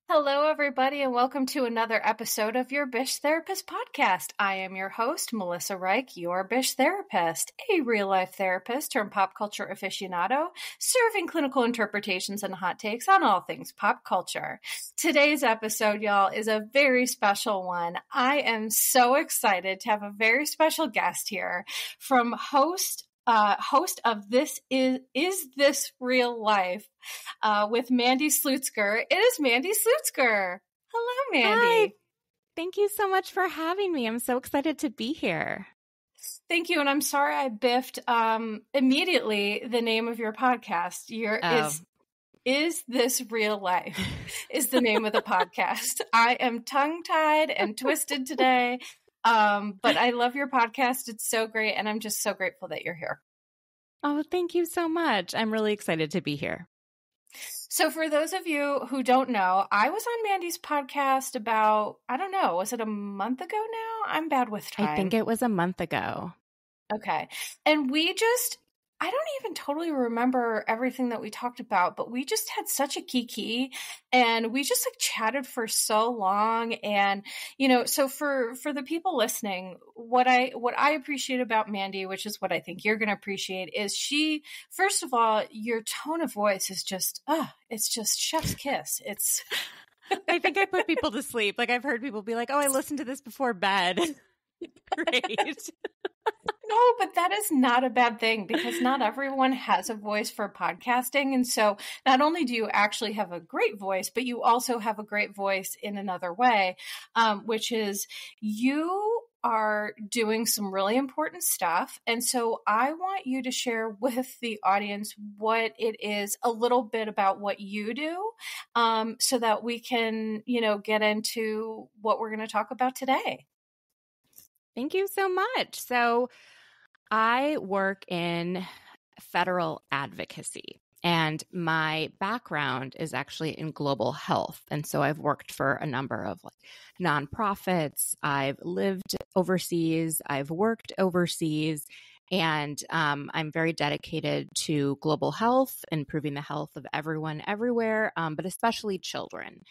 Hello, everybody, and welcome to another episode of your Bish Therapist podcast. I am your host, Melissa Reich, your Bish Therapist, a real-life therapist turned pop culture aficionado, serving clinical interpretations and hot takes on all things pop culture. Today's episode, y'all, is a very special one. I am so excited to have a very special guest here from host of This Is This Real Life with Mandy Slutsker. It is Mandy Slutsker. Hello, Mandy. Hi. Thank you so much for having me. I'm so excited to be here. Thank you. And I'm sorry I biffed immediately the name of your podcast. Is This Real Life is the name of the podcast. I am tongue-tied and twisted today. But I love your podcast. It's so great. And I'm just so grateful that you're here. Oh, thank you so much. I'm really excited to be here. So for those of you who don't know, I was on Mandy's podcast about, I don't know, was it a month ago now? I'm bad with time. I think it was a month ago. Okay. And I don't even totally remember everything that we talked about, but we just had such a kiki and we just chatted for so long. And, so for the people listening, what I appreciate about Mandy, which is what I think you're going to appreciate, is first of all, your tone of voice is just, it's just chef's kiss. It's, I think I put people to sleep. I've heard people be like, oh, I listened to this before bed. Great. No, but that is not a bad thing because not everyone has a voice for podcasting. And so not only do you actually have a great voice, but you also have a great voice in another way, which is you are doing some really important stuff. And so I want you to share with the audience what it is, a little bit about what you do, so that we can, get into what we're going to talk about today. Thank you so much. So I work in federal advocacy, and my background is actually in global health. And so I've worked for a number of nonprofits. I've lived overseas. I've worked overseas. And I'm very dedicated to global health, improving the health of everyone everywhere, but especially children.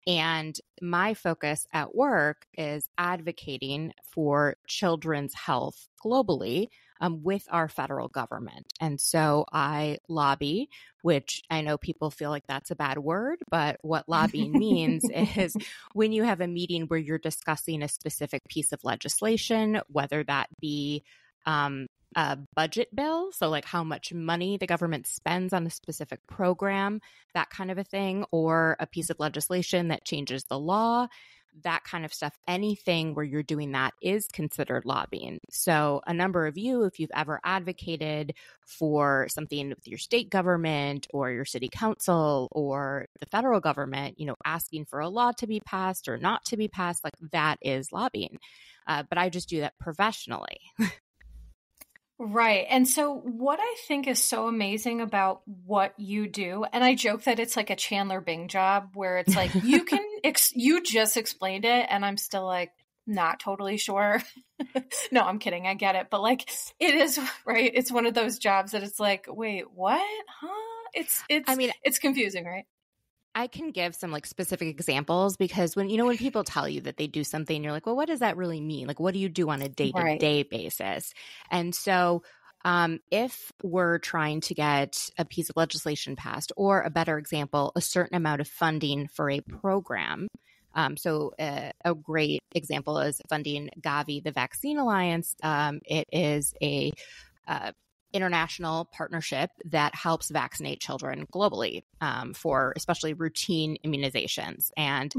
And my focus at work is advocating for children's health globally with our federal government. And so I lobby, which I know people feel like that's a bad word, but what lobbying means is when you have a meeting where you're discussing a specific piece of legislation, whether that be a budget bill, so how much money the government spends on a specific program, that kind of a thing, or a piece of legislation that changes the law, that kind of stuff. Anything where you're doing that is considered lobbying. So a number of you, if you've ever advocated for something with your state government or your city council or the federal government, asking for a law to be passed or not to be passed, that is lobbying. But I just do that professionally. Right. And so what I think is so amazing about what you do, and I joke that it's like a Chandler Bing job where it's you just explained it and I'm still not totally sure. No, I'm kidding. I get it. But it is, right? It's one of those jobs that it's wait, what? Huh? It's confusing, right? I can give some specific examples because when people tell you that they do something, you're like, well, what does that really mean? What do you do on a day-to-day basis? And so if we're trying to get a piece of legislation passed, or a better example, a certain amount of funding for a program. So a great example is funding Gavi, the Vaccine Alliance. It is a international partnership that helps vaccinate children globally for especially routine immunizations. And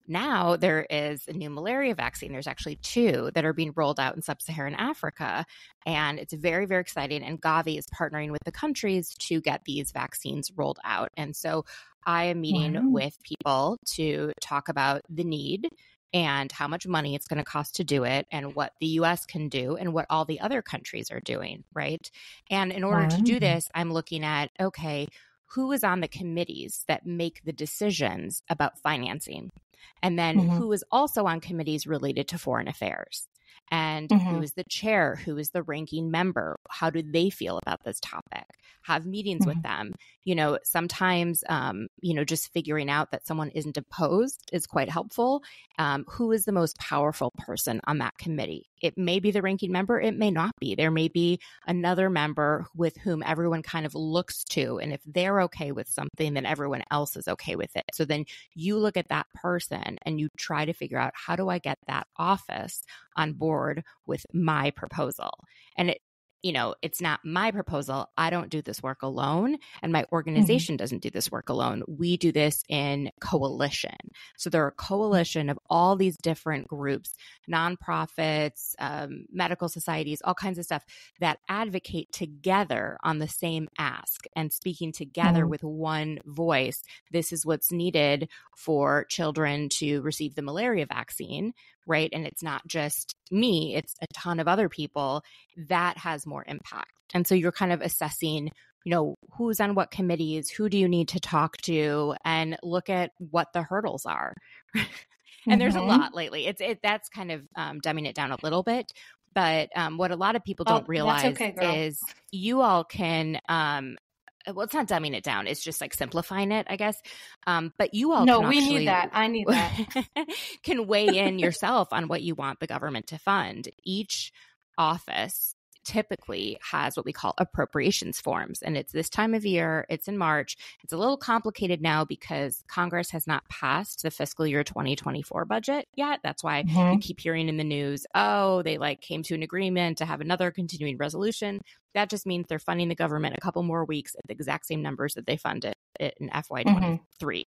now there is a new malaria vaccine. There's actually two that are being rolled out in sub-Saharan Africa. And it's very, very exciting. And Gavi is partnering with the countries to get these vaccines rolled out. And so I am meeting with people to talk about the need and how much money it's going to cost to do it and what the U.S. can do and what all the other countries are doing, right? And in order to do this, I'm looking at, okay, who is on the committees that make the decisions about financing? And then who is also on committees related to foreign affairs? and who is the chair, who is the ranking member, how do they feel about this topic, have meetings with them. Sometimes, just figuring out that someone isn't opposed is quite helpful. Who is the most powerful person on that committee? It may be the ranking member. It may not be. There may be another member with whom everyone kind of looks to. And if they're okay with something, then everyone else is okay with it. So then you look at that person and you try to figure out, how do I get that office on board with my proposal? And it's not my proposal. I don't do this work alone, and my organization doesn't do this work alone. We do this in coalition. So there are a coalition of all these different groups, nonprofits, medical societies, all kinds of stuff that advocate together on the same ask and speaking together with one voice. This is what's needed for children to receive the malaria vaccine, right? And it's not just me, it's a ton of other people. That has more impact. And so you're kind of assessing, who's on what committees, who do you need to talk to, and look at what the hurdles are. And there's a lot lately. That's kind of dumbing it down a little bit. But what a lot of people don't realize is you all can well, it's not dumbing it down. It's just like simplifying it, I guess. But you all can we need that. I need that. can weigh in yourself on what you want the government to fund. Each office typically has what we call appropriations forms. And it's this time of year. It's in March. It's a little complicated now because Congress has not passed the fiscal year 2024 budget yet. That's why you keep hearing in the news, they came to an agreement to have another continuing resolution. That just means they're funding the government a couple more weeks at the exact same numbers that they funded it in FY23.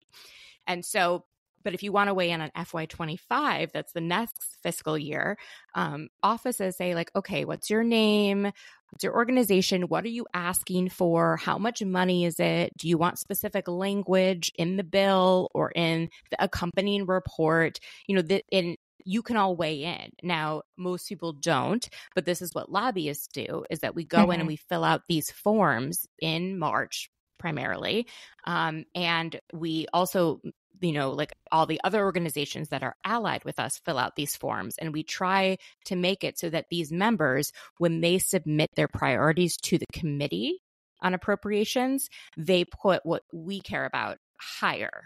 And so, but if you want to weigh in on FY25, that's the next fiscal year, offices say okay, what's your name? What's your organization? What are you asking for? How much money is it? Do you want specific language in the bill or in the accompanying report? You can all weigh in. Now, most people don't, but this is what lobbyists do, is that we go in and we fill out these forms in March primarily. And we also, all the other organizations that are allied with us fill out these forms. And we try to make it so that these members, when they submit their priorities to the committee on appropriations, they put what we care about higher.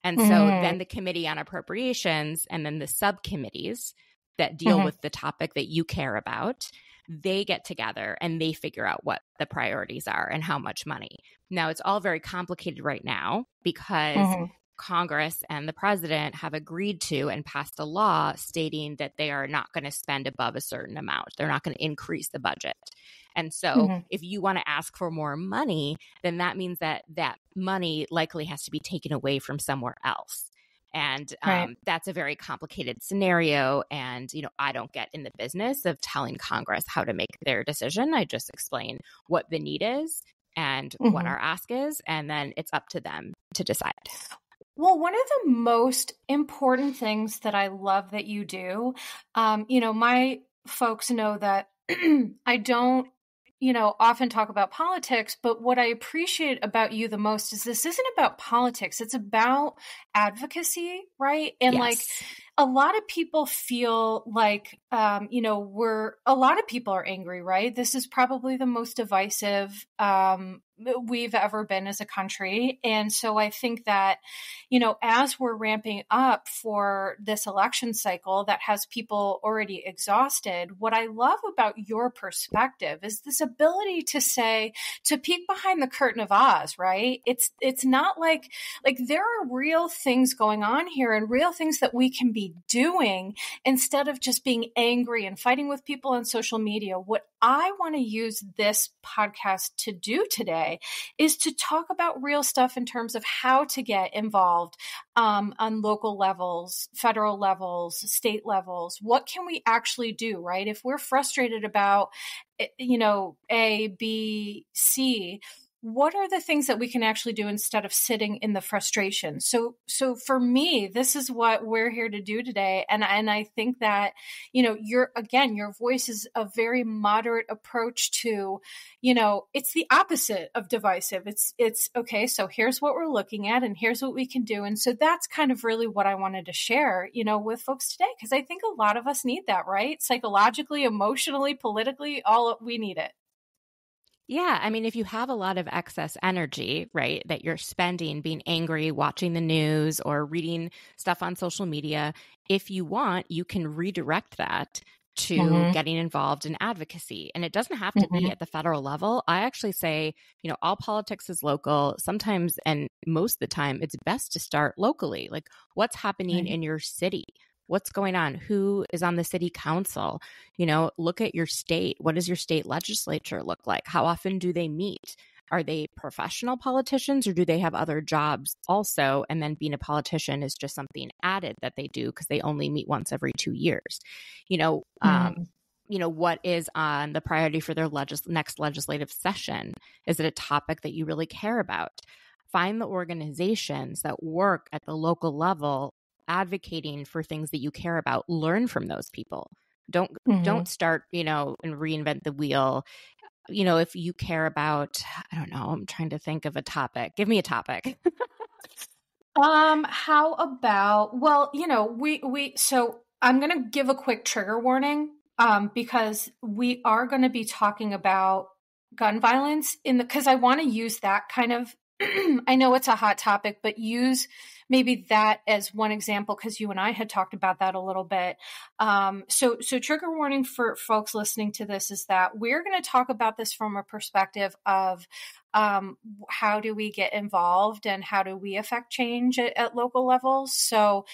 And so then the committee on appropriations and then the subcommittees that deal with the topic that you care about, they get together and they figure out what the priorities are and how much money. Now, it's all very complicated right now because Congress and the president have agreed to and passed a law stating that they are not going to spend above a certain amount. They're not going to increase the budget. And so if you want to ask for more money, then that means that that money likely has to be taken away from somewhere else. And that's a very complicated scenario. And, I don't get in the business of telling Congress how to make their decision. I just explain what the need is and what our ask is. And then it's up to them to decide. Well, one of the most important things that I love that you do, my folks know that I don't, often talk about politics, but what I appreciate about you the most is this isn't about politics. It's about advocacy, right? And a lot of people feel like, a lot of people are angry, right? This is probably the most divisive we've ever been as a country. And so I think that, as we're ramping up for this election cycle that has people already exhausted, what I love about your perspective is this ability to peek behind the curtain of Oz, right? It's not like there are real things going on here and real things that we can be doing instead of just being angry and fighting with people on social media. What I want to use this podcast to do today is to talk about real stuff in terms of how to get involved on local levels, federal levels, state levels. What can we actually do, right? If we're frustrated about, A, B, C, what are the things that we can actually do instead of sitting in the frustration? So for me, this is what we're here to do today. And I think that, your voice is a very moderate approach to, it's the opposite of divisive. It's okay. So here's what we're looking at and here's what we can do. And so that's kind of really what I wanted to share, with folks today, because I think a lot of us need that, right? Psychologically, emotionally, politically, we need it. Yeah. I mean, if you have a lot of excess energy, right, that you're spending being angry, watching the news or reading stuff on social media, if you want, you can redirect that to getting involved in advocacy. And it doesn't have to be at the federal level. I actually say, all politics is local. Sometimes, and most of the time, it's best to start locally. Like, what's happening in your city? What's going on? Who is on the city council? Look at your state. What does your state legislature look like? How often do they meet? Are they professional politicians or do they have other jobs also? And then being a politician is just something added that they do because they only meet once every 2 years. What is on the priority for their next legislative session? Is it a topic that you really care about? Find the organizations that work at the local level advocating for things that you care about. Learn from those people. Don't start, and reinvent the wheel. If you care about, I don't know, I'm trying to think of a topic. Give me a topic. How about, so I'm going to give a quick trigger warning, because we are going to be talking about gun violence because I want to use that kind of, I know it's a hot topic, but use maybe that as one example, because you and I had talked about that a little bit. So trigger warning for folks listening to this is that we're going to talk about this from a perspective of how do we get involved and how do we affect change at local levels. So,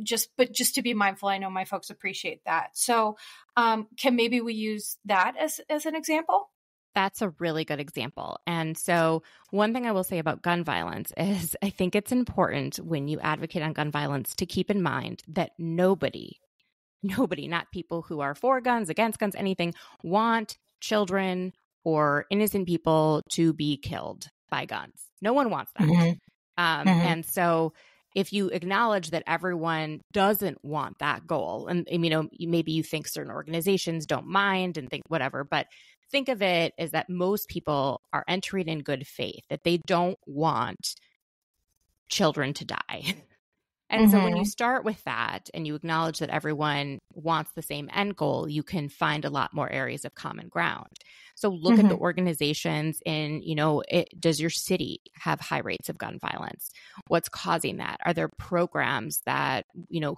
just to be mindful, I know my folks appreciate that. So can maybe we use that as an example? That's a really good example. And so one thing I will say about gun violence is I think it's important when you advocate on gun violence to keep in mind that nobody, not people who are for guns, against guns, anything, want children or innocent people to be killed by guns. No one wants that. And so if you acknowledge that everyone doesn't want that goal, and maybe you think certain organizations don't mind and think whatever, but think of it as that most people are entering in good faith, that they don't want children to die. And so when you start with that and you acknowledge that everyone wants the same end goal, you can find a lot more areas of common ground. So look at the organizations in, does your city have high rates of gun violence? What's causing that? Are there programs that,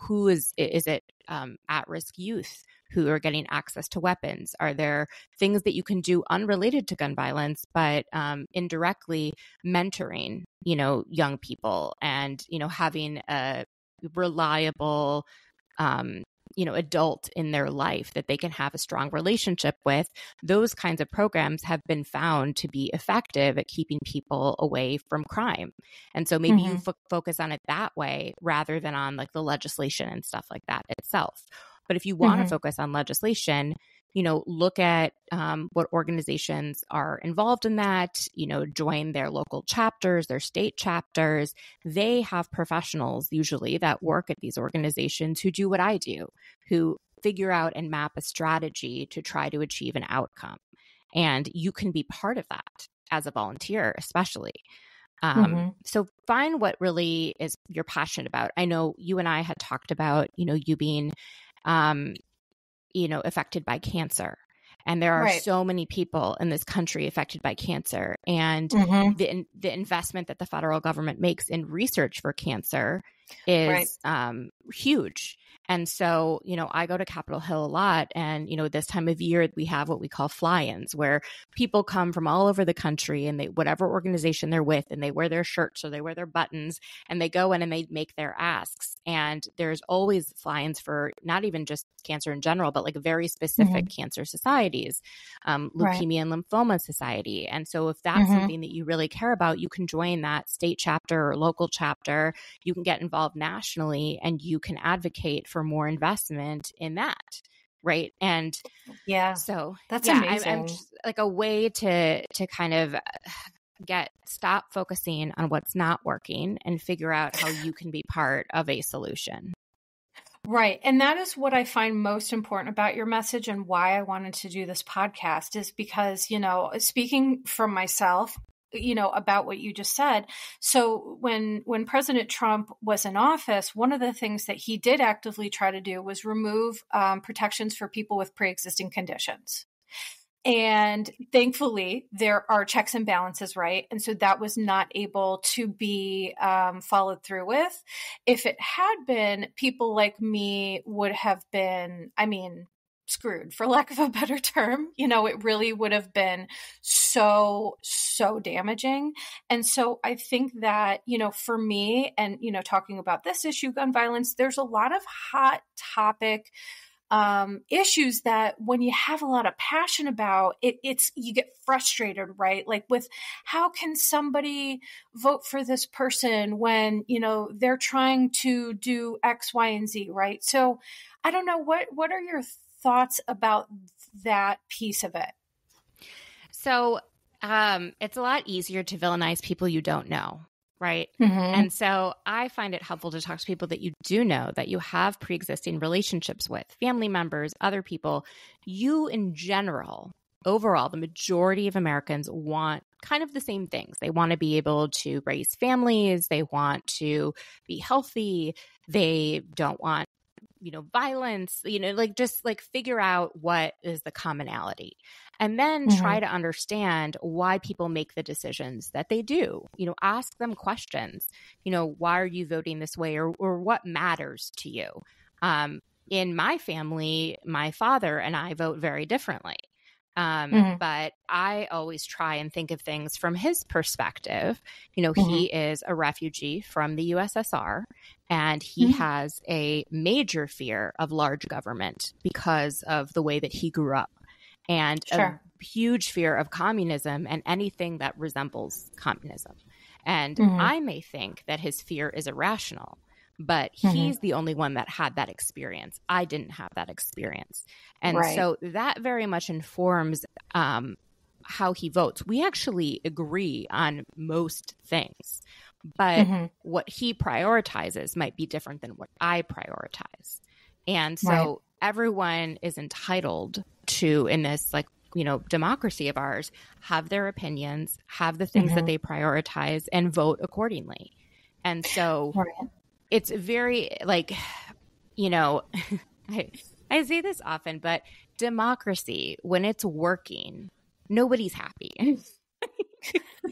who is it at-risk youth who are getting access to weapons? Are there things that you can do unrelated to gun violence, but indirectly mentoring, young people and, having a reliable, adult in their life that they can have a strong relationship with? Those kinds of programs have been found to be effective at keeping people away from crime. And so maybe you focus on it that way rather than on like the legislation and stuff like that itself. But if you want to focus on legislation, look at what organizations are involved in that, join their local chapters, their state chapters. They have professionals usually that work at these organizations who do what I do, who figure out and map a strategy to try to achieve an outcome. And you can be part of that as a volunteer, especially. So find what really is you're passionate about. I know you and I had talked about, you being affected by cancer. And there are so many people in this country affected by cancer. And the investment that the federal government makes in research for cancer is huge. And so, I go to Capitol Hill a lot. And, this time of year, we have what we call fly-ins, where people come from all over the country and whatever organization they're with, and they wear their shirts or they wear their buttons, and they go in and they make their asks. And there's always fly-ins for not even just cancer in general, but like very specific cancer societies, leukemia and lymphoma society. And so if that's something that you really care about, you can join that state chapter or local chapter. You can get involved nationally, and you can advocate for more investment in that. Right. And so that's amazing. I'm just like a way to kind of stop focusing on what's not working and figure out how you can be part of a solution. Right. And that is what I find most important about your message and why I wanted to do this podcast is because, speaking from myself, about what you just said. So when President Trump was in office, one of the things that he did actively try to do was remove protections for people with pre-existing conditions. And thankfully, there are checks and balances, right? And so that was not able to be followed through with. If it had been, people like me would have been, screwed, for lack of a better term. It really would have been so damaging. And so I think that, for me and, talking about this issue, gun violence, there's a lot of hot topic issues that when you have a lot of passion about it's you get frustrated, right? Like with how can somebody vote for this person when, they're trying to do X, Y, and Z, right? So I don't know, what are your thoughts about that piece of it? So it's a lot easier to villainize people you don't know. Right. Mm-hmm. And so I find it helpful to talk to people that you do know, that you have pre-existing relationships with, family members, other people. You in general, overall, the majority of Americans want kind of the same things. They want to be able to raise families. They want to be healthy. They don't want, violence, just figure out what is the commonality. And then try to understand why people make the decisions that they do. Ask them questions. Why are you voting this way, or what matters to you? In my family, my father and I vote very differently. But I always try and think of things from his perspective. He is a refugee from the USSR, and he has a major fear of large government because of the way that he grew up. And a huge fear of communism and anything that resembles communism. And I may think that his fear is irrational, but he's the only one that had that experience. I didn't have that experience. And so that very much informs how he votes. We actually agree on most things, but what he prioritizes might be different than what I prioritize. And so everyone is entitled to, in this democracy of ours, have their opinions, have the things that they prioritize, and vote accordingly. And so it's very I say this often, but democracy, when it's working, nobody's happy. And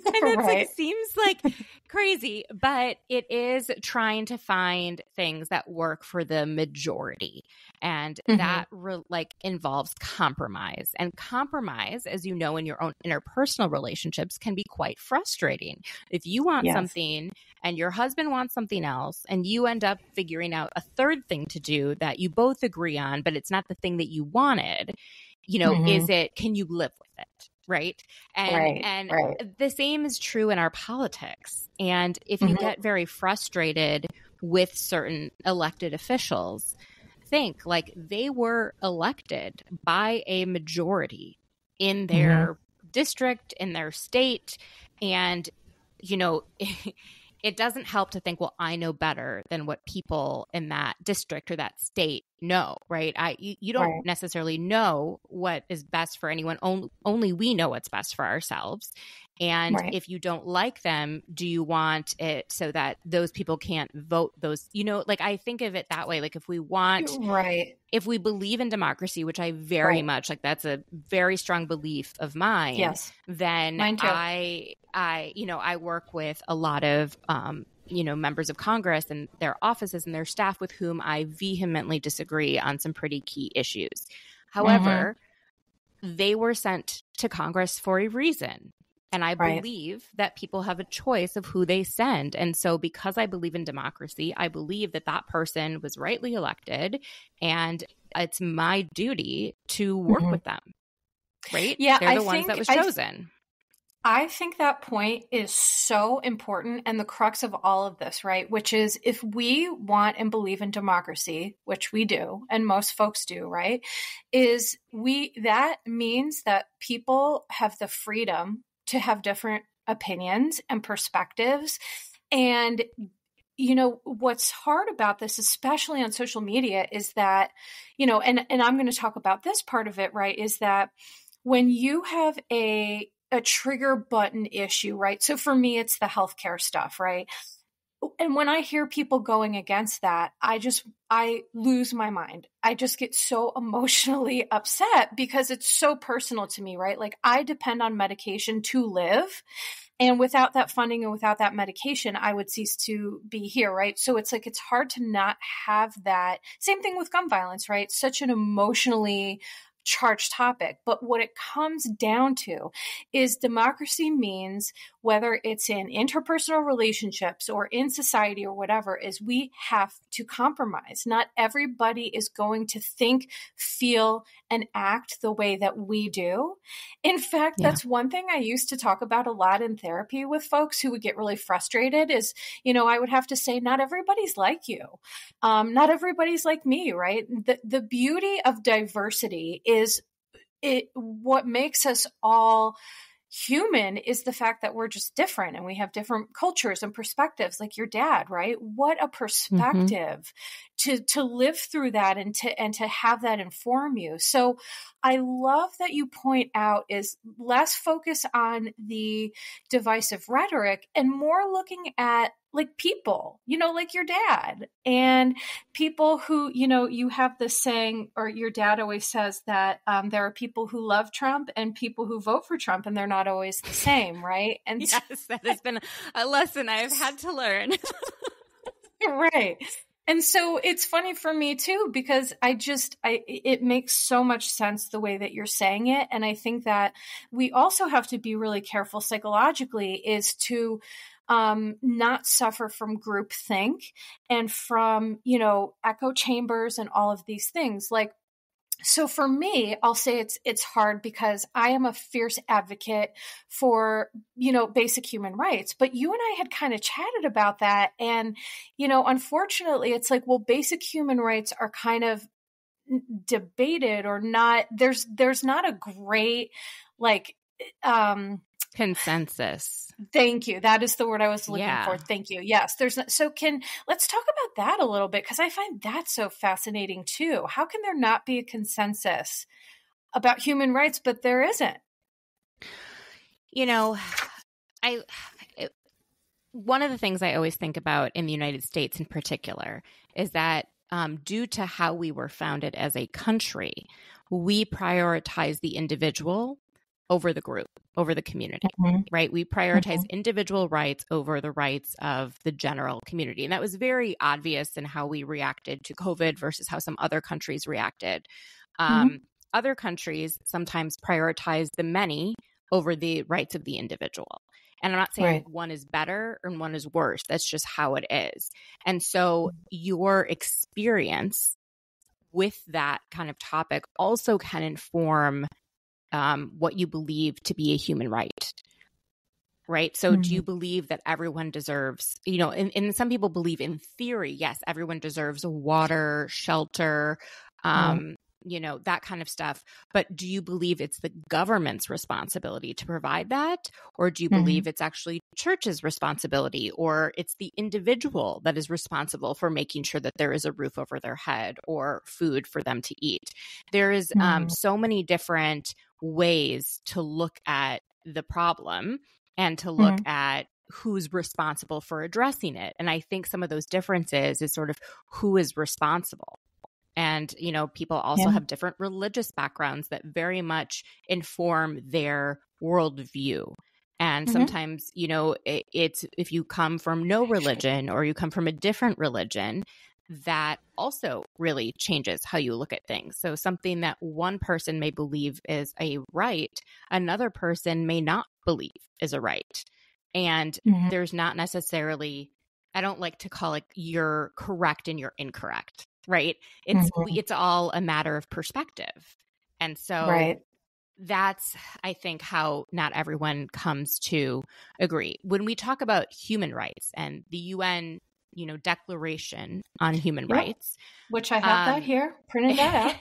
it seems like crazy, but it is trying to find things that work for the majority. And that involves compromise. And compromise, as you know, in your own interpersonal relationships, can be quite frustrating. If you want something and your husband wants something else, and you end up figuring out a third thing to do that you both agree on, but it's not the thing that you wanted, can you live with it? Right. And the same is true in our politics. And if you get very frustrated with certain elected officials, think they were elected by a majority in their district, in their state. And, it doesn't help to think, well, I know better than what people in that district or that state know, right? You don't necessarily know what is best for anyone. Only we know what's best for ourselves. And if you don't like them, do you want it so that those people can't vote those, I think of it that way. If we want, if we believe in democracy, which I very much, that's a very strong belief of mine, then mine too. I work with a lot of, members of Congress and their offices and their staff with whom I vehemently disagree on some pretty key issues. However, they were sent to Congress for a reason. And I believe that people have a choice of who they send. And so because I believe in democracy, I believe that that person was rightly elected, and it's my duty to work with them. Right? Yeah, they're the ones that was chosen. I think that point is so important, and the crux of all of this, right? Which is, if we want and believe in democracy, which we do, and most folks do, right? That means that people have the freedom to have different opinions and perspectives. And what's hard about this, especially on social media, is that, and I'm going to talk about this part of it, right, is that when you have a trigger button issue, right? So for me, it's the healthcare stuff, right? And when I hear people going against that, I lose my mind. I just get so emotionally upset because it's so personal to me, right? Like, I depend on medication to live. And without that funding and without that medication, I would cease to be here, right? So it's like, it's hard to not have that. Same thing with gun violence, right? Such an emotionally charged topic. But what it comes down to is democracy means, whether it's in interpersonal relationships or in society or whatever, is we have to compromise. Not everybody is going to think, feel, and act the way that we do. In fact, that's one thing I used to talk about a lot in therapy with folks who would get really frustrated is, I would have to say, not everybody's like you. Not everybody's like me, right? The beauty of diversity is what makes us all human is the fact that we're just different and we have different cultures and perspectives, like your dad, right? What a perspective to live through that and to have that inform you. So I love that you point out is less focus on the divisive rhetoric and more looking at like people, like your dad and people who, you have this saying, or your dad always says that there are people who love Trump and people who vote for Trump, and they're not always the same, right? And yes, that has been a lesson I've had to learn. Right. And so it's funny for me too, because it makes so much sense the way that you're saying it. And I think that we also have to be really careful psychologically is to not suffer from groupthink and from, echo chambers and all of these things. Like, so for me, I'll say it's hard because I am a fierce advocate for, basic human rights. But you and I had kind of chatted about that. And, unfortunately, it's like, well, basic human rights are kind of debated or not. There's not a great, consensus. Thank you. That is the word I was looking for. Thank you. Yes. Let's talk about that a little bit, because I find that so fascinating too. How can there not be a consensus about human rights, but there isn't? One of the things I always think about in the United States in particular is that due to how we were founded as a country, we prioritize the individual over the group, over the community, right? We prioritize individual rights over the rights of the general community. And that was very obvious in how we reacted to COVID versus how some other countries reacted. Other countries sometimes prioritize the many over the rights of the individual. And I'm not saying one is better and one is worse. That's just how it is. And so your experience with that kind of topic also can inform what you believe to be a human right, right? So do you believe that everyone deserves, and some people believe in theory, yes, everyone deserves water, shelter, that kind of stuff. But do you believe it's the government's responsibility to provide that? Or do you believe it's actually church's responsibility, or it's the individual that is responsible for making sure that there is a roof over their head or food for them to eat? There is so many different ways to look at the problem and to look at who's responsible for addressing it. And I think some of those differences is sort of who is responsible. And, people also have different religious backgrounds that very much inform their worldview. And sometimes, it's if you come from no religion or you come from a different religion, that also really changes how you look at things. So something that one person may believe is a right, another person may not believe is a right. And there's not necessarily, I don't like to call it you're correct and you're incorrect, right? It's all a matter of perspective. And so that's, I think, how not everyone comes to agree. When we talk about human rights and the UN Declaration on Human Rights. Which I have that here, printed that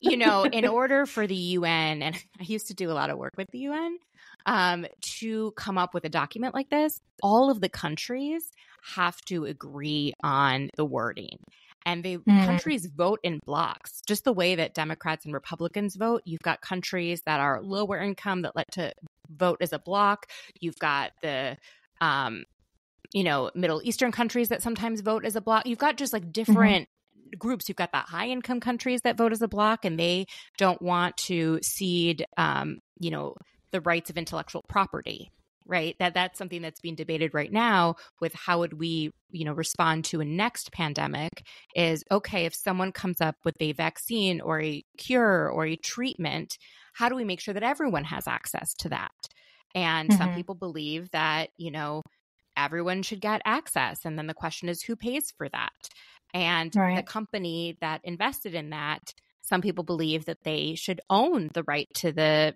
out. In order for the UN, and I used to do a lot of work with the UN, to come up with a document like this, all of the countries have to agree on the wording. And the countries vote in blocks, just the way that Democrats and Republicans vote. You've got countries that are lower income that like to vote as a block. You've got the, Middle Eastern countries that sometimes vote as a block. You've got just like different groups. You've got the high income countries that vote as a block, and they don't want to cede, the rights of intellectual property. Right. That's something that's being debated right now with how would we, respond to a next pandemic is, okay, if someone comes up with a vaccine or a cure or a treatment, how do we make sure that everyone has access to that? And some people believe that, everyone should get access. And then the question is, who pays for that? And the company that invested in that, some people believe that they should own the right to the,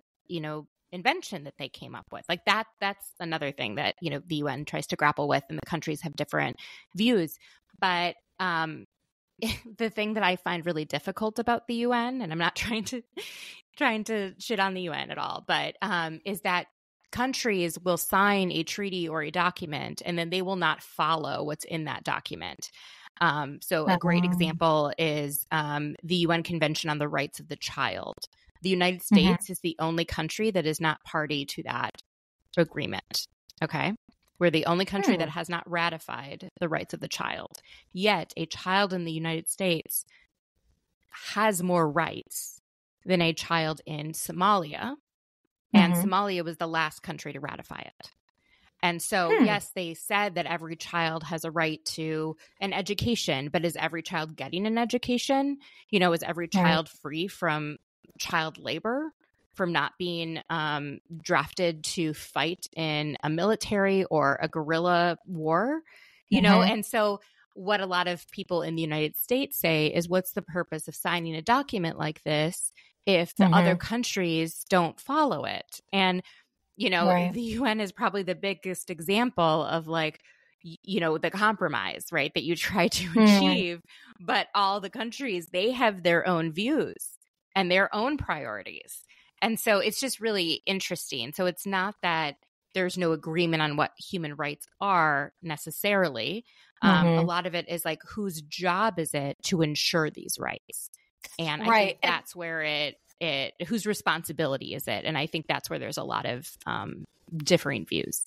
invention that they came up with. Like that's another thing that, the UN tries to grapple with, and the countries have different views. But the thing that I find really difficult about the UN, and I'm not trying to shit on the UN at all, but is that countries will sign a treaty or a document, and then they will not follow what's in that document. So a great example is the UN Convention on the Rights of the Child. The United States is the only country that is not party to that agreement. Okay. We're the only country that has not ratified the rights of the child. Yet a child in the United States has more rights than a child in Somalia. And Somalia was the last country to ratify it. And so, yes, they said that every child has a right to an education, but is every child getting an education? Is every child free from child labor, from not being drafted to fight in a military or a guerrilla war, And so what a lot of people in the United States say is, what's the purpose of signing a document like this if the other countries don't follow it? And, the UN is probably the biggest example of the compromise, right, that you try to achieve. But all the countries, they have their own views and their own priorities. And so it's just really interesting. So it's not that there's no agreement on what human rights are necessarily. A lot of it is like, whose job is it to ensure these rights? And I think that's where whose responsibility is it? And I think that's where there's a lot of differing views.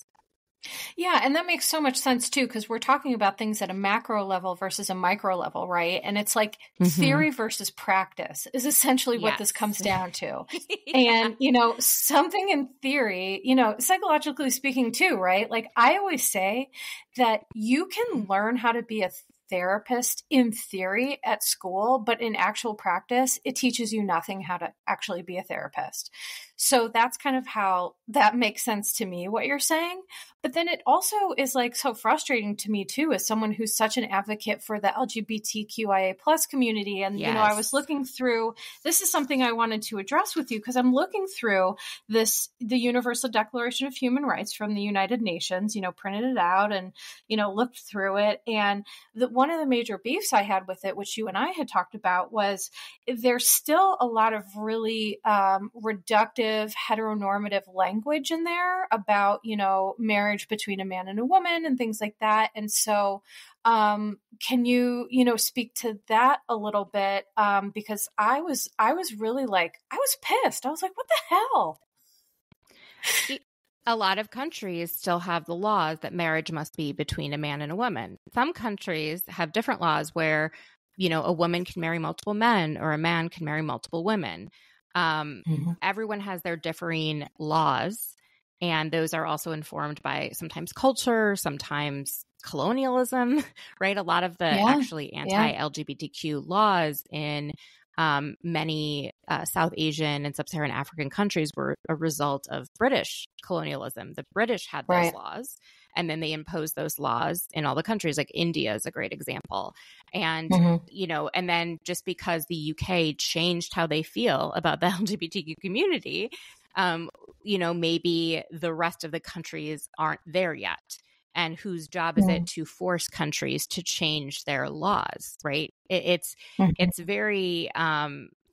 Yeah. And that makes so much sense too, because we're talking about things at a macro level versus a micro level, right? And it's like theory versus practice is essentially what this comes down to. And, something in theory, psychologically speaking too, right? Like I always say that you can learn how to be a therapist in theory at school, but in actual practice, it teaches you nothing how to actually be a therapist. So that's kind of how that makes sense to me, what you're saying. But then it also is like so frustrating to me too, as someone who's such an advocate for the LGBTQIA plus community. And, I was looking through, this is something I wanted to address with you, because I'm looking through the Universal Declaration of Human Rights from the United Nations, printed it out and, looked through it. And one of the major beefs I had with it, which you and I had talked about, was there's still a lot of really reductive, heteronormative language in there about, marriage between a man and a woman and things like that. And so can you, speak to that a little bit? Because I was really I was pissed. I was like, what the hell? A lot of countries still have the laws that marriage must be between a man and a woman. Some countries have different laws where, a woman can marry multiple men or a man can marry multiple women. Everyone has their differing laws, and those are also informed by sometimes culture, sometimes colonialism, right? A lot of the actually anti-LGBTQ laws in many South Asian and Sub-Saharan African countries were a result of British colonialism. The British had those laws, and then they imposed those laws in all the countries. Like India is a great example. And, and then just because the UK changed how they feel about the LGBTQ community, maybe the rest of the countries aren't there yet. And whose job is it to force countries to change their laws, right? It's very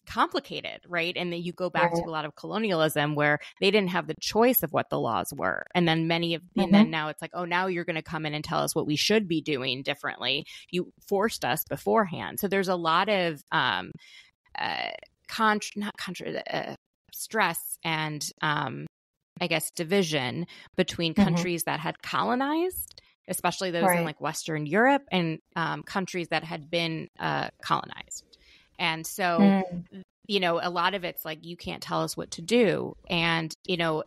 complicated, right? And then you go back to a lot of colonialism where they didn't have the choice of what the laws were. And then and then now it's like, oh, now you're going to come in and tell us what we should be doing differently. You forced us beforehand. So there's a lot of stress and I guess division between countries that had colonized, especially those in like Western Europe, and countries that had been colonized. And so, you know, a lot of it's like, you can't tell us what to do. And, you know,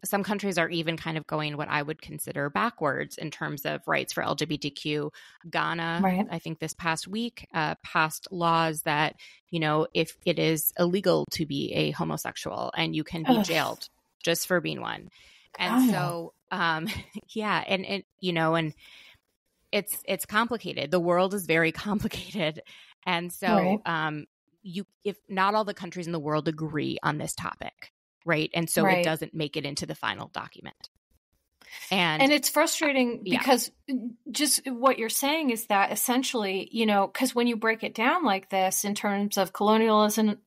some countries are even kind of going what I would consider backwards in terms of rights for LGBTQ. Ghana, I think this past week, passed laws that, you know, if it is illegal to be a homosexual and you can be jailed just for being one. And so, yeah. And, you know, and it's complicated. The world is very complicated. And so, if not all the countries in the world agree on this topic, right? And so it doesn't make it into the final document. And it's frustrating because just what you're saying is that essentially, you know, because when you break it down like this in terms of colonialism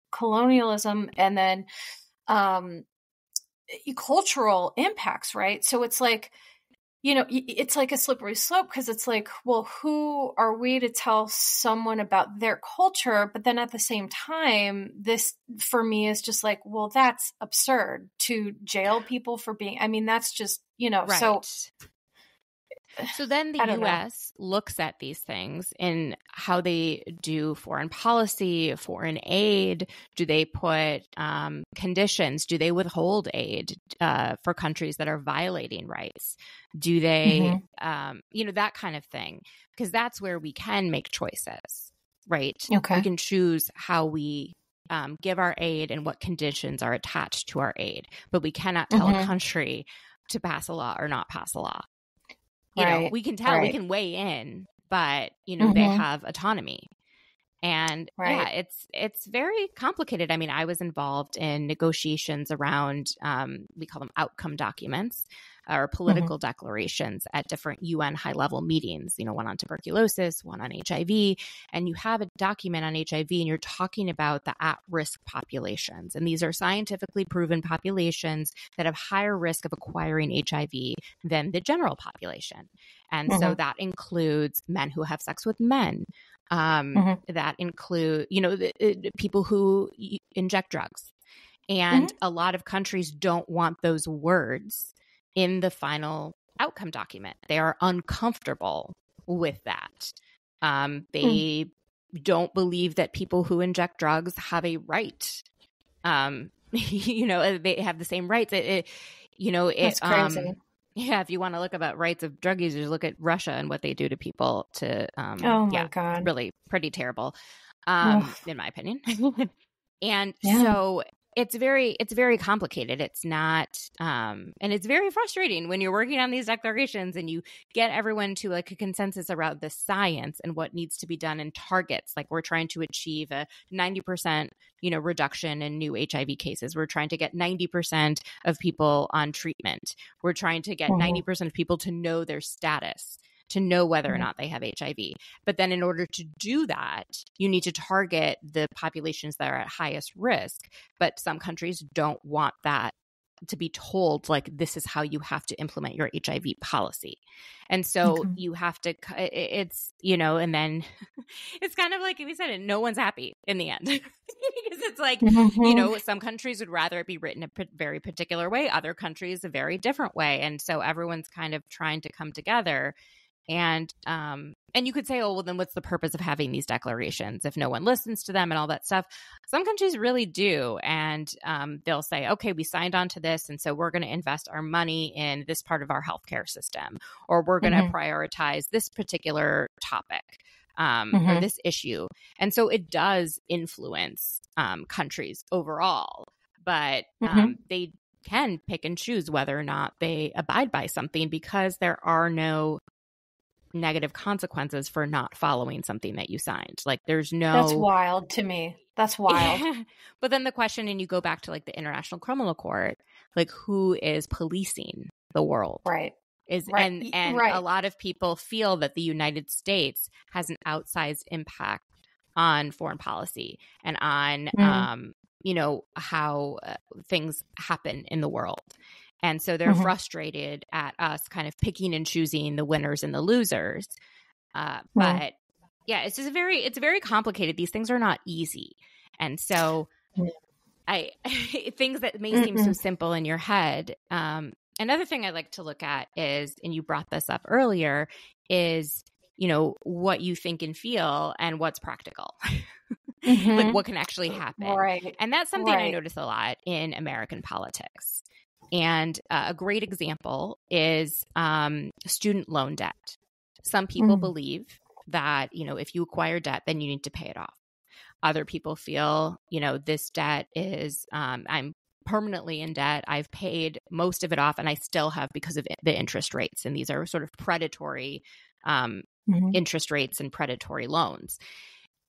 and then cultural impacts, right? So it's like, you know, it's like a slippery slope because it's like, well, who are we to tell someone about their culture? But then at the same time, this for me is just like, well, that's absurd to jail people for being, I mean, that's just, you know, So then the U.S. looks at these things in how they do foreign policy, foreign aid. Do they put conditions? Do they withhold aid for countries that are violating rights? Do they, you know, that kind of thing? Because that's where we can make choices, right? Okay. We can choose how we give our aid and what conditions are attached to our aid. But we cannot tell a country to pass a law or not pass a law. You know, we can tell, we can weigh in, but, you know, they have autonomy. And yeah, it's very complicated. I mean, I was involved in negotiations around, we call them outcome documents or political declarations at different UN high-level meetings, you know, one on tuberculosis, one on HIV. And you have a document on HIV and you're talking about the at-risk populations. And these are scientifically proven populations that have higher risk of acquiring HIV than the general population. And so that includes men who have sex with men. That include, you know, the people who inject drugs. And a lot of countries don't want those words in the final outcome document. They are uncomfortable with that. They don't believe that people who inject drugs have a right. You know, they have the same rights. That's crazy. Yeah, if you want to look about rights of drug users, look at Russia and what they do to people. God, really pretty terrible, in my opinion. And so it's very complicated. It's not, and it's very frustrating when you're working on these declarations and you get everyone to like a consensus around the science and what needs to be done in targets. Like we're trying to achieve a 90%, you know, reduction in new HIV cases. We're trying to get 90% of people on treatment. We're trying to get 90% of people to know their status, to know whether or not they have HIV. But then in order to do that, you need to target the populations that are at highest risk. But some countries don't want that to be told, like, this is how you have to implement your HIV policy. And so you have to, it's, you know, and then it's kind of like we said, no one's happy in the end. Because it's like, you know, some countries would rather it be written a very particular way, other countries a very different way. And so everyone's kind of trying to come together. And you could say, oh, well, then what's the purpose of having these declarations if no one listens to them and all that stuff? Some countries really do. And they'll say, okay, we signed on to this. And so we're going to invest our money in this part of our healthcare system, or we're going to prioritize this particular topic or this issue. And so it does influence countries overall, but they can pick and choose whether or not they abide by something because there are no negative consequences for not following something that you signed. Like there's no... That's wild to me. That's wild. But then the question, and you go back to like the International Criminal Court, like who is policing the world? Right. And a lot of people feel that the United States has an outsized impact on foreign policy and on, how things happen in the world. And so they're frustrated at us kind of picking and choosing the winners and the losers. But yeah, it's it's very complicated. These things are not easy. And so things that may seem so simple in your head. Another thing I like to look at is, and you brought this up earlier, is, what you think and feel and what's practical. Like what can actually happen. Right. And that's something I notice a lot in American politics. And a great example is student loan debt. Some people believe that, if you acquire debt, then you need to pay it off. Other people feel, this debt is, I'm permanently in debt. I've paid most of it off and I still have because of the interest rates. And these are sort of predatory interest rates and predatory loans.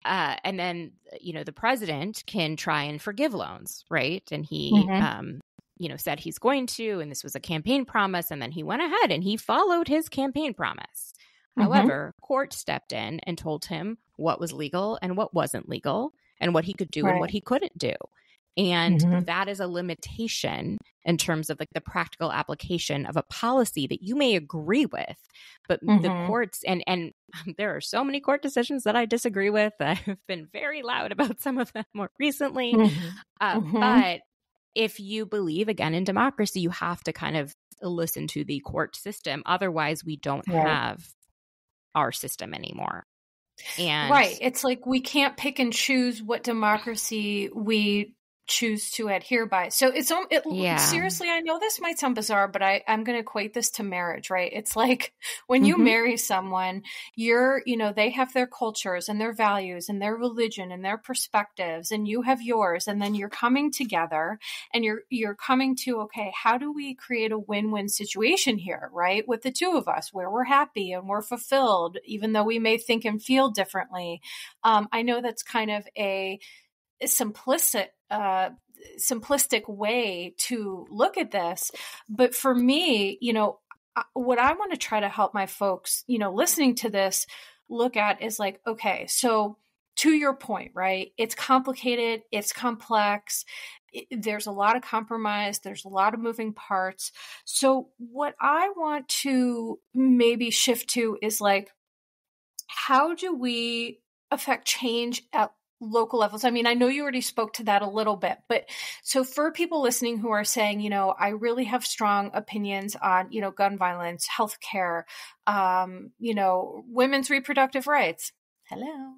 And then, the president can try and forgive loans, right? And he, said he's going to, and this was a campaign promise. And then he went ahead and he followed his campaign promise. However, court stepped in and told him what was legal and what wasn't legal and what he could do and what he couldn't do. And that is a limitation in terms of like the practical application of a policy that you may agree with, but the courts and there are so many court decisions that I disagree with. I've been very loud about some of them more recently. But if you believe, again, in democracy, you have to kind of listen to the court system. Otherwise, we don't have our system anymore. And it's like we can't pick and choose what democracy we choose to adhere by. So seriously, I know this might sound bizarre, but I'm going to equate this to marriage, right? It's like when you marry someone, they have their cultures and their values and their religion and their perspectives, and you have yours, and then you're coming together and you're coming to, okay, how do we create a win-win situation here, right? With the two of us where we're happy and we're fulfilled, even though we may think and feel differently. I know that's kind of a simplistic way to look at this. But for me, what I want to try to help my folks, listening to this look at is like, okay, so to your point, right? It's complicated. It's complex. There's a lot of compromise. There's a lot of moving parts. So what I want to maybe shift to is like, how do we affect change at local levels? I mean, I know you already spoke to that a little bit, but so for people listening who are saying, I really have strong opinions on, gun violence, healthcare, women's reproductive rights. Hello.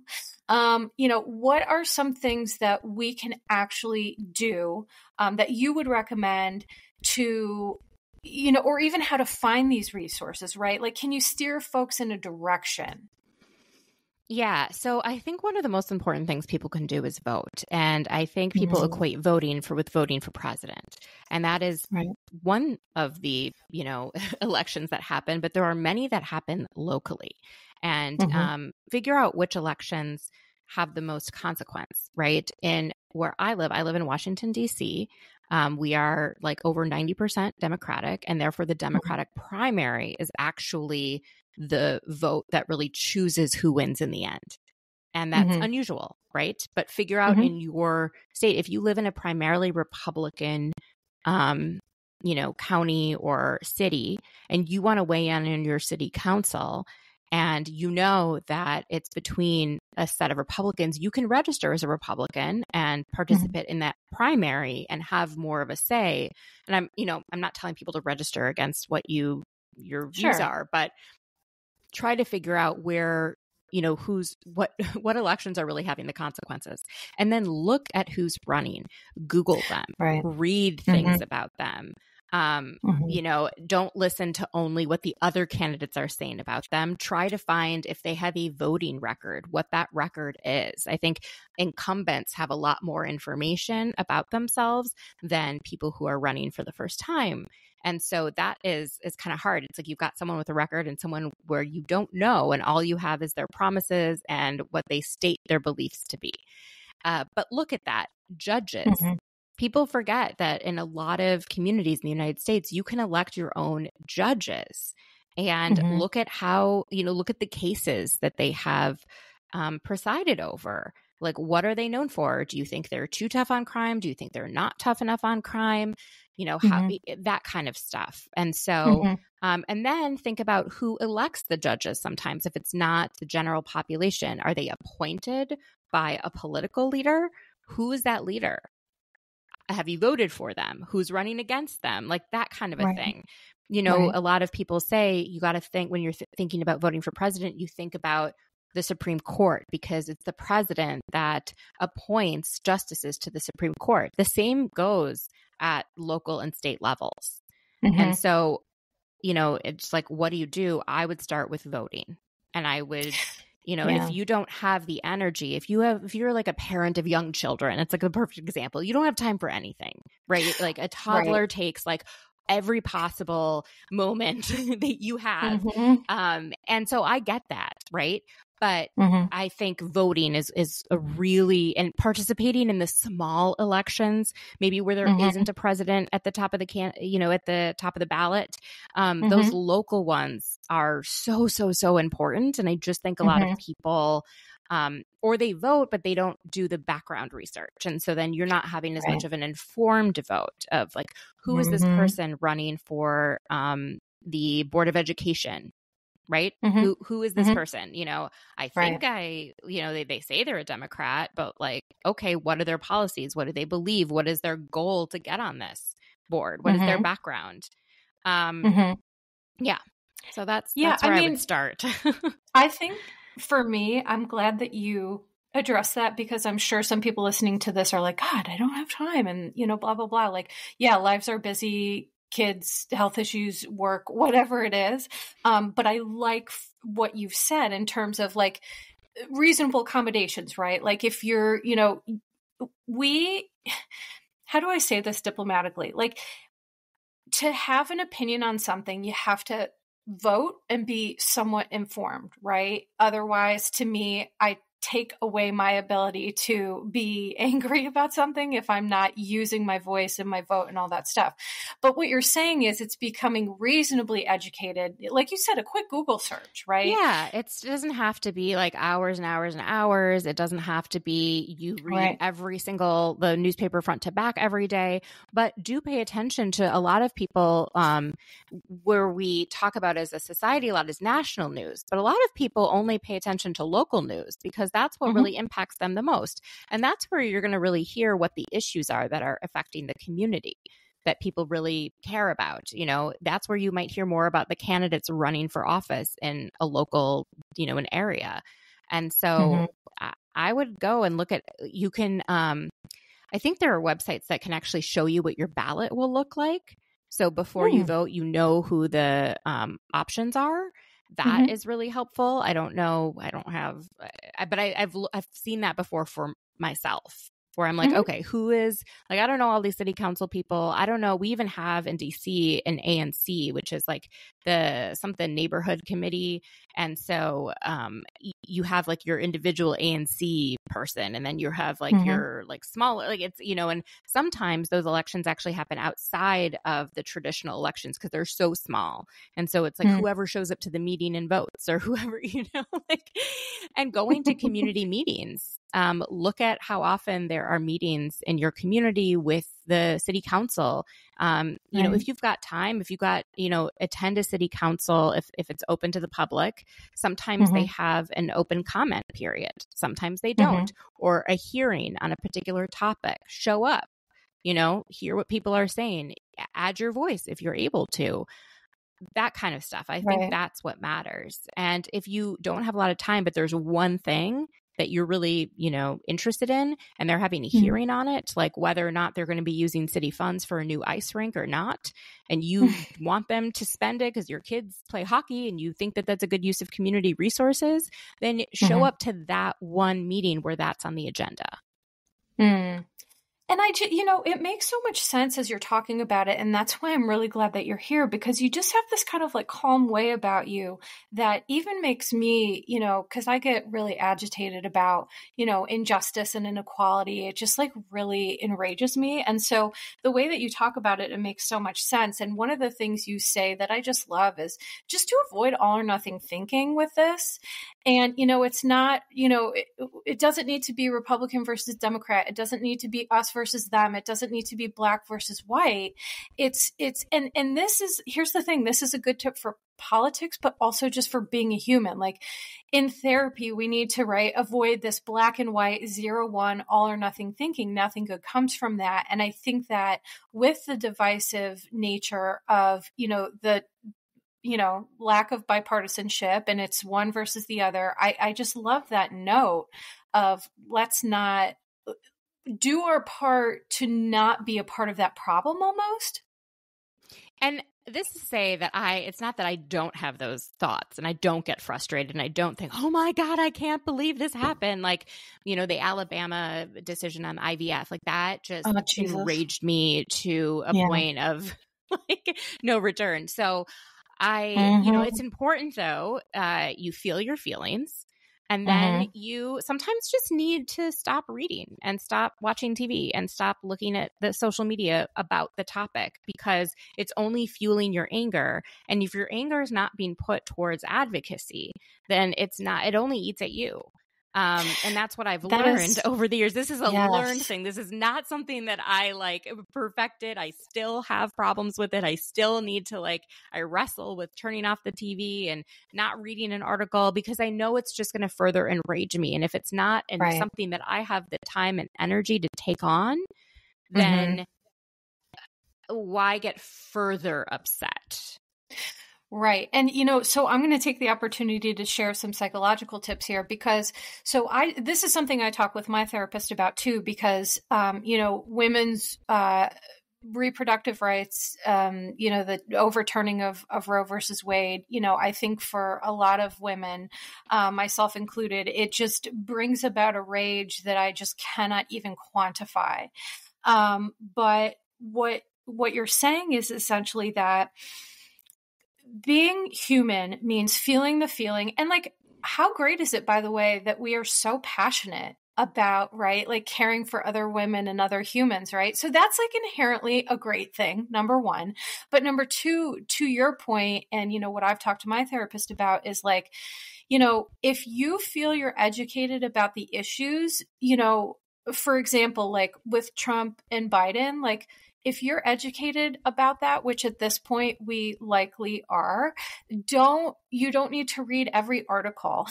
What are some things that we can actually do that you would recommend to, or even how to find these resources, right? Like, can you steer folks in a direction? Yeah. So I think one of the most important things people can do is vote. And I think people equate voting with voting for president. And that is one of the, elections that happen, but there are many that happen locally. And figure out which elections have the most consequence, right? In where I live in Washington, D.C. We are like over 90% Democratic, and therefore the Democratic primary is actually the vote that really chooses who wins in the end. And that's unusual, right? But figure out in your state, if you live in a primarily Republican, county or city, and you want to weigh in your city council, and that it's between a set of Republicans, you can register as a Republican and participate in that primary and have more of a say. And I'm not telling people to register against what your views are, but try to figure out where, what elections are really having the consequences. And then look at who's running, Google them, read things about them. Don't listen to only what the other candidates are saying about them. Try to find if they have a voting record, what that record is. I think incumbents have a lot more information about themselves than people who are running for the first time. And so that is kind of hard. It's like you've got someone with a record and someone where you don't know, and all you have is their promises and what they state their beliefs to be. But look at that. Judges. People forget that in a lot of communities in the United States, you can elect your own judges and look at how, look at the cases that they have presided over? Like, what are they known for? Do you think they're too tough on crime? Do you think they're not tough enough on crime? How that kind of stuff. And so, and then think about who elects the judges sometimes. If it's not the general population, are they appointed by a political leader? Who is that leader? Have you voted for them? Who's running against them? Like that kind of a thing. A lot of people say you got to think when you're thinking about voting for president, you think about the Supreme Court because it's the president that appoints justices to the Supreme Court. The same goes at local and state levels. And so, it's like, what do? I would start with voting. And I would, and if you don't have the energy, if you're like a parent of young children, it's like a perfect example. You don't have time for anything, right? Like a toddler takes like every possible moment that you have. And so I get that, right? But I think voting is a really, and participating in the small elections, maybe where there isn't a president at the top of the at the top of the ballot, those local ones are so important. And I just think a lot of people, or they vote, but they don't do the background research. And so then you're not having as much of an informed vote of like, who is this person running for the Board of Education? Right? Who is this person? I think they say they're a Democrat, but like, okay, what are their policies? What do they believe? What is their goal to get on this board? What is their background? Yeah. So that's where I would start. I think for me, I'm glad that you address that because I'm sure some people listening to this are like, God, I don't have time. And, blah, blah, blah. Like, yeah, lives are busy. Kids, health issues, work, whatever it is. But I like what you've said in terms of like reasonable accommodations, right? Like if you're, how do I say this diplomatically? Like to have an opinion on something, you have to vote and be somewhat informed, right? Otherwise, to me, I take away my ability to be angry about something if I'm not using my voice and my vote and all that stuff. But what you're saying is it's becoming reasonably educated. Like you said, a quick Google search, right? Yeah. It doesn't have to be like hours and hours and hours. It doesn't have to be you read the newspaper front to back every day, but do pay attention to a lot of people where we talk about as a society, a lot is national news, but a lot of people only pay attention to local news because that's what really impacts them the most. And that's where you're going to really hear what the issues are that are affecting the community that people really care about. That's where you might hear more about the candidates running for office in a local, an area. And so I would go and look at, you can, I think there are websites that can actually show you what your ballot will look like. So before you vote, who the options are. That is really helpful. I don't know. I don't have, but I've seen that before for myself where I'm like, okay, who is like, I don't know all these city council people. I don't know. We even have in DC an ANC, which is like something neighborhood committee. And so you have like your individual ANC person, and then you have like your like smaller, like it's, and sometimes those elections actually happen outside of the traditional elections because they're so small. And so it's like whoever shows up to the meeting and votes or whoever, like, and going to community meetings. Look at how often there are meetings in your community with the city council. If you've got time, if you've got, attend a city council, if it's open to the public, sometimes they have an open comment period. Sometimes they don't, or a hearing on a particular topic. Show up, hear what people are saying, add your voice if you're able to. That kind of stuff. I think that's what matters. And if you don't have a lot of time, but there's one thing that you're really, interested in, and they're having a hearing on it, like whether or not they're going to be using city funds for a new ice rink or not, and you want them to spend it because your kids play hockey and you think that that's a good use of community resources, then show up to that one meeting where that's on the agenda. And it makes so much sense as you're talking about it. And that's why I'm really glad that you're here, because you just have this kind of like calm way about you that even makes me, because I get really agitated about, injustice and inequality. It just like really enrages me. And so the way that you talk about it, it makes so much sense. And one of the things you say that I just love is just to avoid all or nothing thinking with this. And, it's not, it doesn't need to be Republican versus Democrat. It doesn't need to be us versus them. It doesn't need to be black versus white. And here's the thing. This is a good tip for politics, but also just for being a human. Like in therapy, we need to, avoid this black and white 0-1 all or nothing thinking. Nothing good comes from that. And I think that with the divisive nature of, the lack of bipartisanship and it's one versus the other. I just love that note of let's not do our part to not be a part of that problem almost. And this to say that it's not that I don't have those thoughts and I don't get frustrated and I don't think, oh my God, I can't believe this happened. Like, the Alabama decision on IVF, like that just enraged me to a point of like no return. So it's important though, you feel your feelings and then you sometimes just need to stop reading and stop watching TV and stop looking at the social media about the topic because it's only fueling your anger. And if your anger is not being put towards advocacy, then it only eats at you. And that's what I've learned over the years. This is a learned thing. This is not something that I like perfected. I still have problems with it. I still need to I wrestle with turning off the TV and not reading an article because I know it's just going to further enrage me. And if it's not something that I have the time and energy to take on, then why get further upset? Right. And, so I'm going to take the opportunity to share some psychological tips here because this is something I talk with my therapist about too, because, women's, reproductive rights, the overturning of Roe versus Wade, I think for a lot of women, myself included, it just brings about a rage that I just cannot even quantify. But what you're saying is essentially that being human means feeling the feeling. And how great is it, by the way, that we are so passionate about, caring for other women and other humans, right? So that's inherently a great thing, number one. But number two, to your point, and what I've talked to my therapist about is if you feel you're educated about the issues, for example, with Trump and Biden, if you're educated about that, which at this point we likely are, you don't need to read every article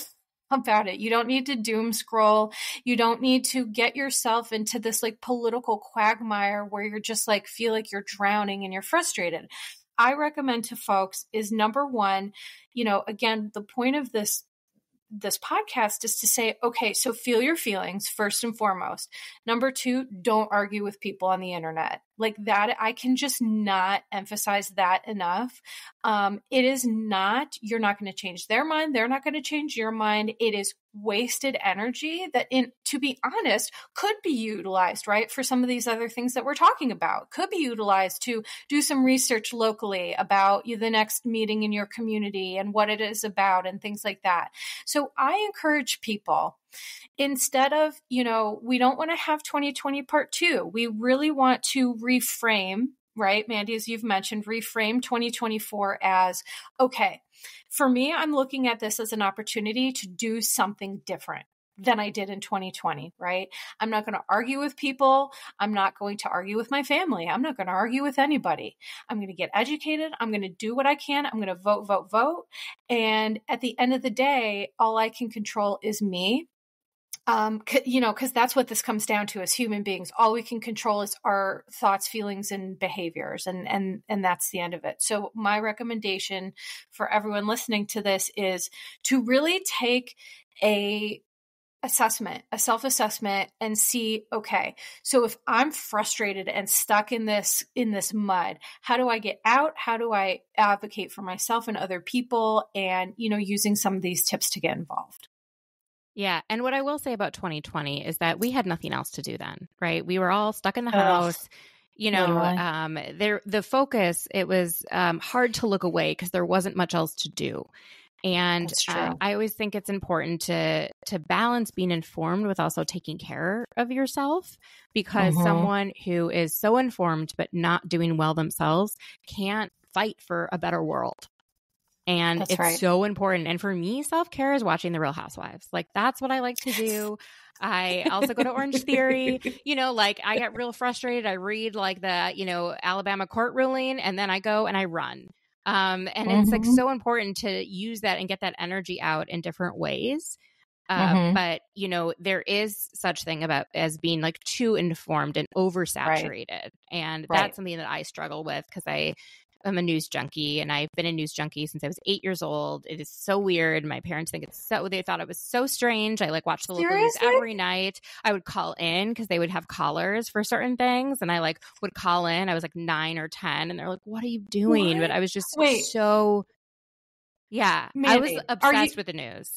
about it. You don't need to doom scroll. You don't need to get yourself into this political quagmire where you're just feel like you're drowning and you're frustrated. I recommend to folks is number one, again, the point of this podcast is to say, okay, so feel your feelings first and foremost. Number two, don't argue with people on the internet. That, I can just not emphasize that enough. It is not, you're not going to change their mind. They're not going to change your mind. It is wasted energy that, to be honest, could be utilized, right, for some of these other things that we're talking about. Could be utilized to do some research locally about the next meeting in your community and what it is about and things like that. So I encourage people, instead of, we don't want to have 2020 part 2. We really want to reframe, right, Mandy, as you've mentioned, reframe 2024 as, okay, for me, I'm looking at this as an opportunity to do something different than I did in 2020, right? I'm not going to argue with people. I'm not going to argue with my family. I'm not going to argue with anybody. I'm going to get educated. I'm going to do what I can. I'm going to vote. And at the end of the day, all I can control is me. Because that's what this comes down to as human beings. All we can control is our thoughts, feelings, and behaviors. And that's the end of it. So my recommendation for everyone listening to this is to really take a self-assessment and see, okay, so if I'm frustrated and stuck in this mud, how do I get out? How do I advocate for myself and other people? And, using some of these tips to get involved. Yeah. And what I will say about 2020 is that we had nothing else to do then, right? We were all stuck in the house. You know, the focus, it was hard to look away because there wasn't much else to do. And I always think it's important to balance being informed with also taking care of yourself, because someone who is so informed but not doing well themselves can't fight for a better world. And it's so important. And for me, self-care is watching The Real Housewives. Like, that's what I like to do. I also go to Orange Theory. You know, like, I get real frustrated. I read like the, you know, Alabama court ruling, and then I go and I run. And it's like so important to use that and get that energy out in different ways. But, you know, there is such thing about as being like too informed and oversaturated. And that's something that I struggle with, because I'm a news junkie, and I've been a news junkie since I was 8 years old. It is so weird. My parents think they thought it was so strange. I like watch the local news every night. I would call in because they would have callers for certain things. And I like would call in. I was like 9 or 10, and they're like, what are you doing? But I was just so, yeah, Mandy, I was obsessed with the news.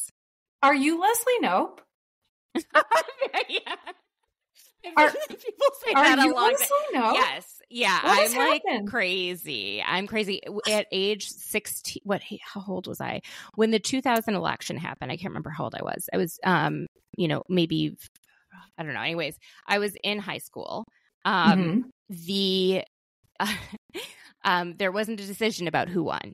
Are you Leslie Knope? Yeah. People say that a lot. Yes. Yeah. I'm like crazy. I'm crazy. At age 16, how old was I? When the 2000 election happened, I can't remember how old I was. I was, you know, maybe, I don't know. Anyways, I was in high school. There wasn't a decision about who won.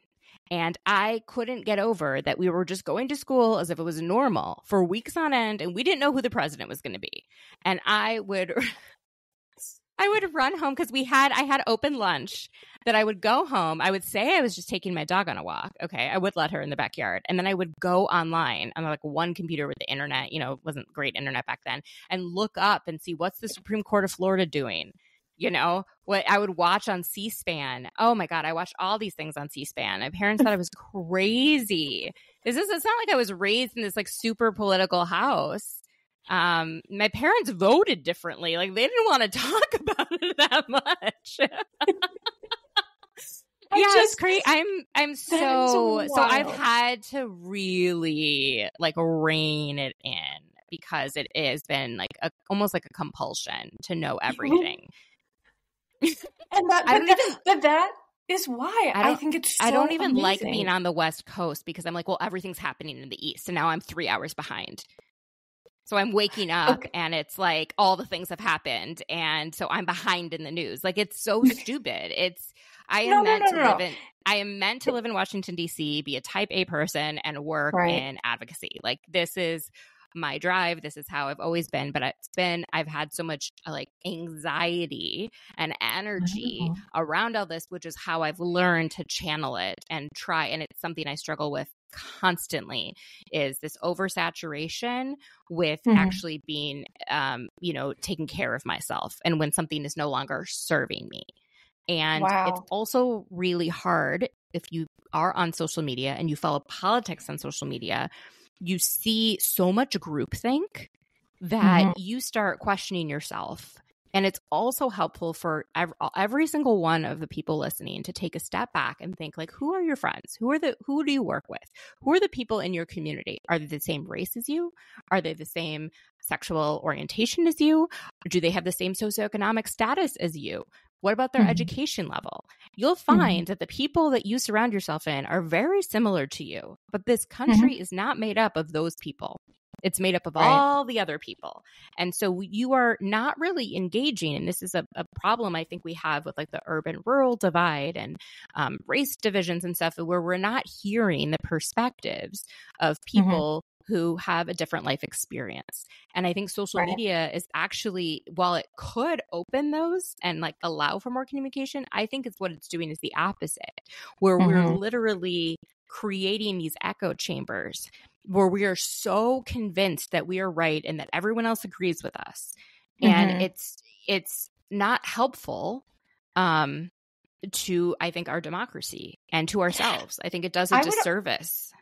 And I couldn't get over that we were just going to school as if it was normal for weeks on end, and we didn't know who the president was going to be. And I would run home because I had open lunch, that I would go home. I would say I was just taking my dog on a walk. Okay. I would let her in the backyard. And then I would go online on like one computer with the internet, you know, it wasn't great internet back then, and look up and see, what's the Supreme Court of Florida doing? You know, what I would watch on C-SPAN. Oh my God, I watched all these things on C-SPAN. My parents thought I was crazy. It's not like I was raised in this like super political house. My parents voted differently. Like, they didn't want to talk about it that much. It's crazy. So I've had to really like rein it in, because it has been like almost like a compulsion to know everything. And that is why I think it's so I don't even amazing. like being on the West Coast, because I'm like, well, everything's happening in the East, and now I'm 3 hours behind. So I'm waking up and it's like all the things have happened, and so I'm behind in the news. Like, it's so stupid. I am meant to live in Washington D.C., be a type A person, and work in advocacy. Like, this is my drive. This is how I've always been. But I've had so much like anxiety and energy around all this, which is how I've learned to channel it and try. And it's something I struggle with constantly, is this oversaturation with actually being, you know, taking care of myself. And when something is no longer serving me. And it's also really hard if you are on social media and you follow politics on social media. You see so much groupthink that you start questioning yourself. And it's also helpful for every single one of the people listening to take a step back and think, like, who are your friends? Who do you work with? Who are the people in your community? Are they the same race as you? Are they the same sexual orientation as you? Do they have the same socioeconomic status as you? What about their education level? You'll find that the people that you surround yourself in are very similar to you, but this country is not made up of those people. It's made up of all the other people. And so you are not really engaging. And this is a problem I think we have with like the urban-rural divide and race divisions and stuff, where we're not hearing the perspectives of people who have a different life experience. And I think social media is actually, while it could open those and like allow for more communication, I think it's what it's doing is the opposite, where we're literally creating these echo chambers where we are so convinced that we are right and that everyone else agrees with us. And it's not helpful to, I think, our democracy and to ourselves. I think it does a disservice.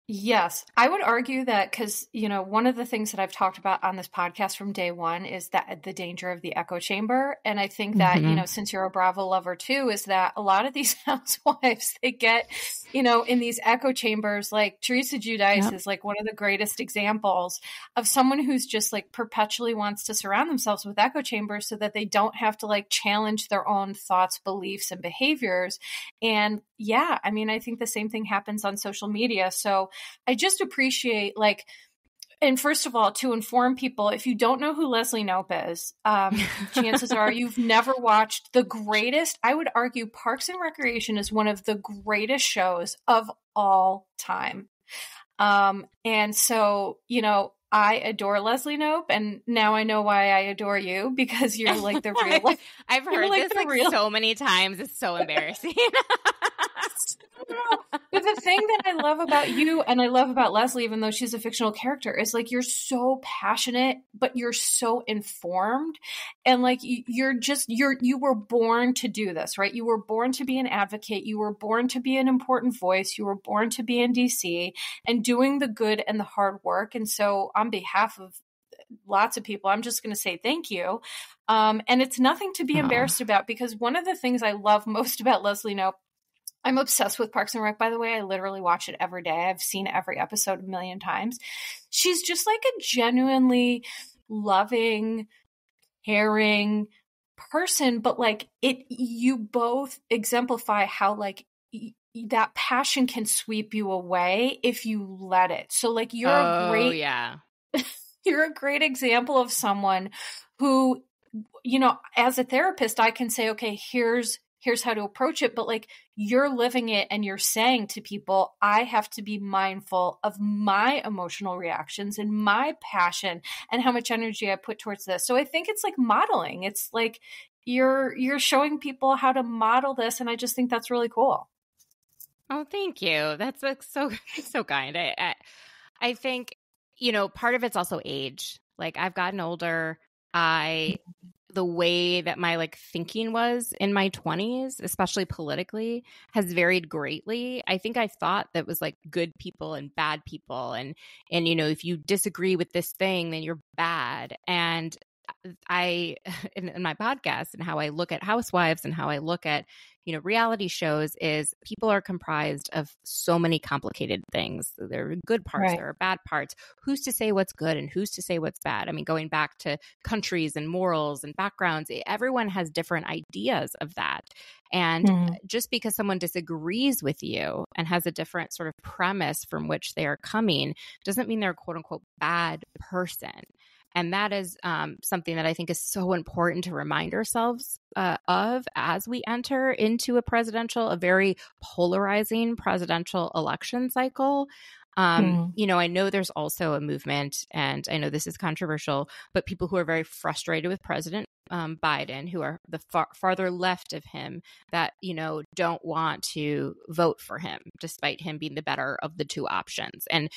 Yes, I would argue that because, one of the things that I've talked about on this podcast from day one is that the danger of the echo chamber. And I think that, since you're a Bravo lover too, is that a lot of these housewives, they get, in these echo chambers, like Teresa Giudice is like one of the greatest examples of someone who's just like perpetually wants to surround themselves with echo chambers so that they don't have to like challenge their own thoughts, beliefs, and behaviors. And yeah, I mean, I think the same thing happens on social media. So I just appreciate and first of all, to inform people, if you don't know who Leslie Knope is, chances are you've never watched the greatest, I would argue Parks and Recreation is one of the greatest shows of all time. And so, I adore Leslie Knope, and now I know why I adore you, because you're like the real life. I've heard this so many times. It's so embarrassing. But the thing that I love about you and I love about Leslie, even though she's a fictional character, is like you're so passionate, but you're so informed. And like you were born to do this, right? You were born to be an advocate. You were born to be an important voice. You were born to be in DC and doing the good and the hard work. And so on behalf of lots of people, I'm just going to say thank you. And it's nothing to be embarrassed about, because one of the things I love most about Leslie Knope, I'm obsessed with Parks and Rec, by the way. I literally watch it every day. I've seen every episode a million times. She's just like a genuinely loving, caring person, but like you both exemplify how like that passion can sweep you away if you let it. So like you're a great example of someone who, as a therapist, I can say, okay, here's how to approach it. But like you're living it and you're saying to people, I have to be mindful of my emotional reactions and my passion and how much energy I put towards this. So I think it's like modeling. It's like you're showing people how to model this. And I just think that's really cool. Oh, thank you. That's like so kind. I think, part of it's also age. Like I've gotten older. The way that my like thinking was in my 20s, especially politically, has varied greatly. I think I thought that was like good people and bad people. And if you disagree with this thing, then you're bad. And I, in my podcast and how I look at housewives and how I look at, reality shows, is people are comprised of so many complicated things. There are good parts, There are bad parts. Who's to say what's good and who's to say what's bad? I mean, going back to countries and morals and backgrounds, everyone has different ideas of that. And just because someone disagrees with you and has a different sort of premise from which they are coming doesn't mean they're a quote unquote bad person. And that is something that I think is so important to remind ourselves of as we enter into a very polarizing presidential election cycle. I know there's also a movement, and I know this is controversial, but people who are very frustrated with President Biden, who are the farther left of him, that, don't want to vote for him, despite him being the better of the two options. And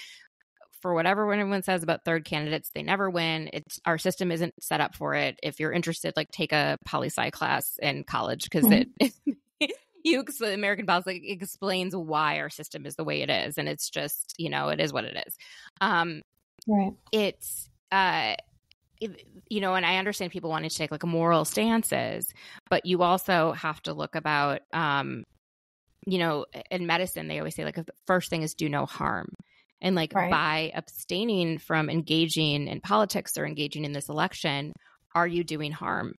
for whatever everyone says about third candidates, they never win. Our system isn't set up for it. If you're interested, like take a poli-sci class in college, because the American policy explains why our system is the way it is. And it's just, it is what it is. It's, and I understand people wanting to take like moral stances, but you also have to look about, in medicine, they always say like the first thing is do no harm. And like by abstaining from engaging in politics or engaging in this election, are you doing harm?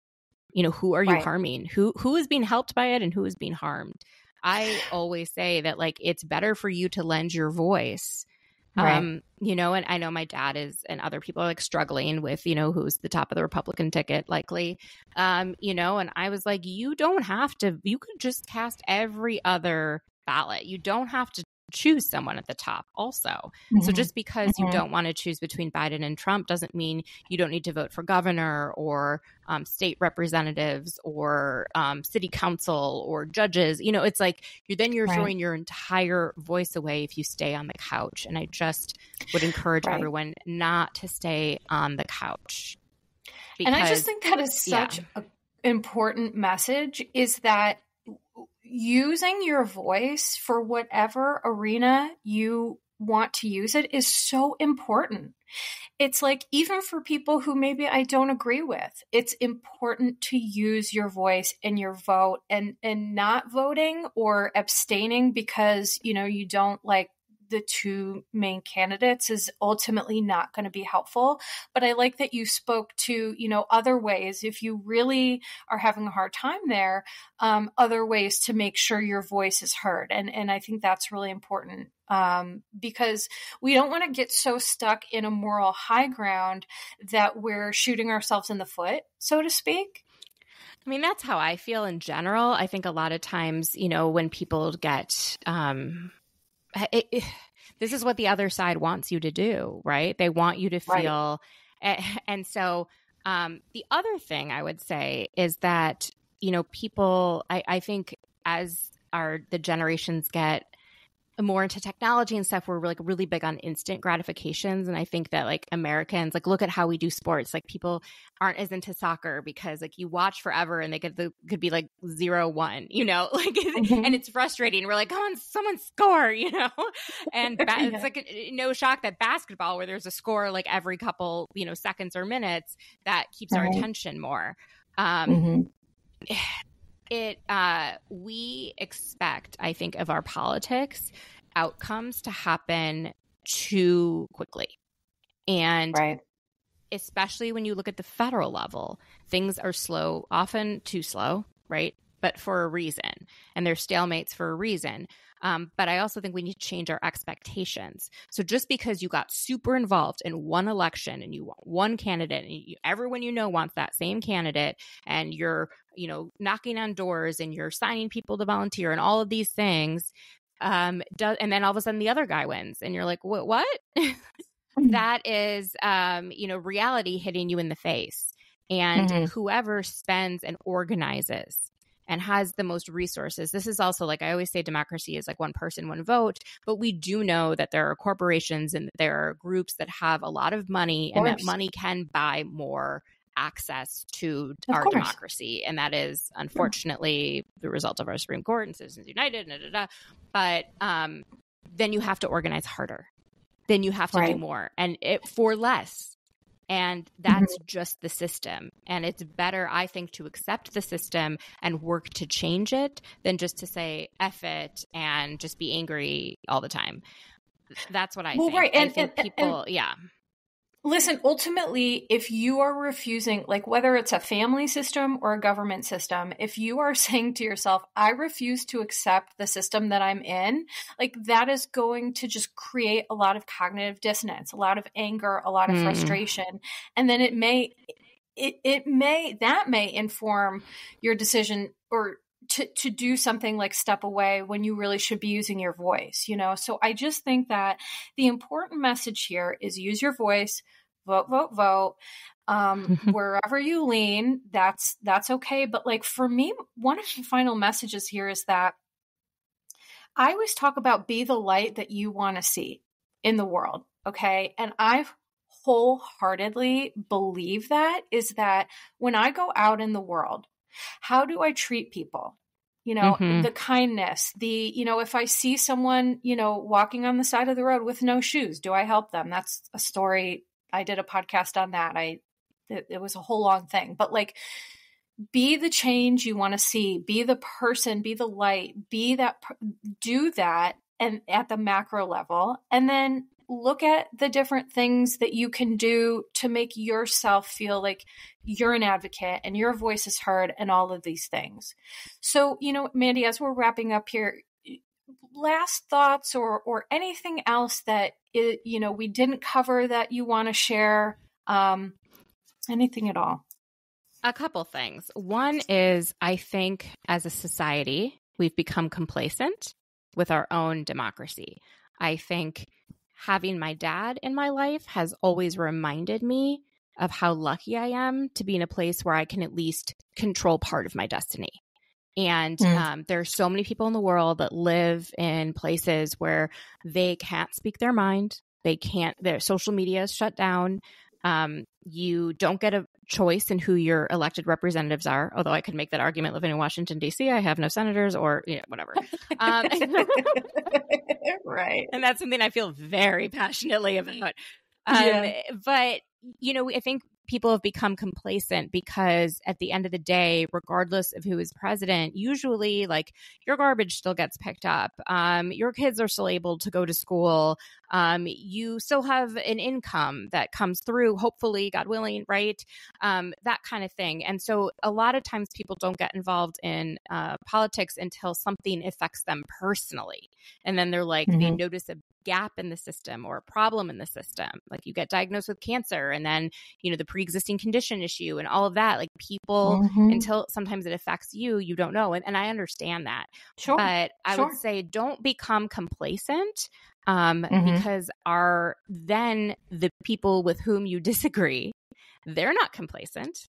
Who are you harming? Who is being helped by it and who is being harmed? I always say that like it's better for you to lend your voice. And I know my dad is, and other people are like struggling with, who's the top of the Republican ticket likely. And I was like, you don't have to, you could just cast every other ballot. You don't have to choose someone at the top also. So just because you don't want to choose between Biden and Trump doesn't mean you don't need to vote for governor or state representatives or city council or judges. It's like you're throwing your entire voice away if you stay on the couch. And I just would encourage everyone not to stay on the couch. And I just think that is such an important message, is that using your voice for whatever arena you want to use it is so important. It's like, even for people who maybe I don't agree with, it's important to use your voice and your vote, and not voting or abstaining because, you don't like the two main candidates is ultimately not going to be helpful. But I like that you spoke to, other ways, if you really are having a hard time there, other ways to make sure your voice is heard. And I think that's really important, because we don't want to get so stuck in a moral high ground that we're shooting ourselves in the foot, so to speak. I mean, that's how I feel in general. I think a lot of times, when people get, this is what the other side wants you to do, right? They want you to feel. Right. And so the other thing I would say is that, people, I think as the generations get more into technology and stuff, we're like really big on instant gratifications. And I think that like Americans, like, look at how we do sports. Like, people aren't as into soccer because like you watch forever and they could be like 0-1, like, and it's frustrating. We're like, come on, someone score, and it's like no shock that basketball, where there's a score like every couple, seconds or minutes, that keeps our attention more. We expect, I think, of our politics outcomes to happen too quickly. And especially when you look at the federal level, things are slow, often too slow, right? But for a reason. And they're stalemates for a reason. But I also think we need to change our expectations. So just because you got super involved in one election and you want one candidate, and everyone wants that same candidate, and you're, knocking on doors and you're signing people to volunteer and all of these things, and then all of a sudden the other guy wins and you're like, what? That is, reality hitting you in the face. And whoever spends and organizes and has the most resources. This is also, like, I always say democracy is like one person, one vote, but we do know that there are corporations and there are groups that have a lot of money, and that money can buy more access to our democracy. And that is unfortunately the result of our Supreme Court and Citizens United, but then you have to organize harder. Then you have to do more, and for less. And that's just the system. And it's better, I think, to accept the system and work to change it than just to say F it and just be angry all the time. That's what I think. Right. I think people, Listen, ultimately, if you are refusing, like whether it's a family system or a government system, if you are saying to yourself, I refuse to accept the system that I'm in, like that is going to just create a lot of cognitive dissonance, a lot of anger, a lot of frustration. And then that may inform your decision or to do something like step away when you really should be using your voice, So I just think that the important message here is use your voice, vote. Wherever you lean, that's okay. But like for me, one of the final messages here is that I always talk about be the light that you want to see in the world. Okay. And I wholeheartedly believe that is that when I go out in the world, how do I treat people? The kindness, if I see someone, walking on the side of the road with no shoes, do I help them? That's a story. I did a podcast on that. It was a whole long thing, but like, be the change you want to see, be the person, be the light, do that. And at the macro level, and then look at the different things that you can do to make yourself feel like you're an advocate and your voice is heard and all of these things. So, Mandy, as we're wrapping up here, last thoughts or anything else that, we didn't cover that you want to share, anything at all? A couple things. One is, I think as a society, we've become complacent with our own democracy. I think having my dad in my life has always reminded me of how lucky I am to be in a place where I can at least control part of my destiny. And there are so many people in the world that live in places where they can't speak their mind. Their social media is shut down. You don't get a choice in who your elected representatives are. Although I could make that argument living in Washington, D.C. I have no senators or whatever. Right. And that's something I feel very passionately about. But, I think people have become complacent because at the end of the day, regardless of who is president, usually like your garbage still gets picked up. Your kids are still able to go to school. You still have an income that comes through, hopefully, God willing, right? That kind of thing. And so a lot of times people don't get involved in politics until something affects them personally. And then they're like, they notice a gap in the system or a problem in the system. Like you get diagnosed with cancer and then, the pre-existing condition issue and all of that, like people, until sometimes it affects you, you don't know. And I understand that. Sure. But I would say don't become complacent because then the people with whom you disagree, they're not complacent.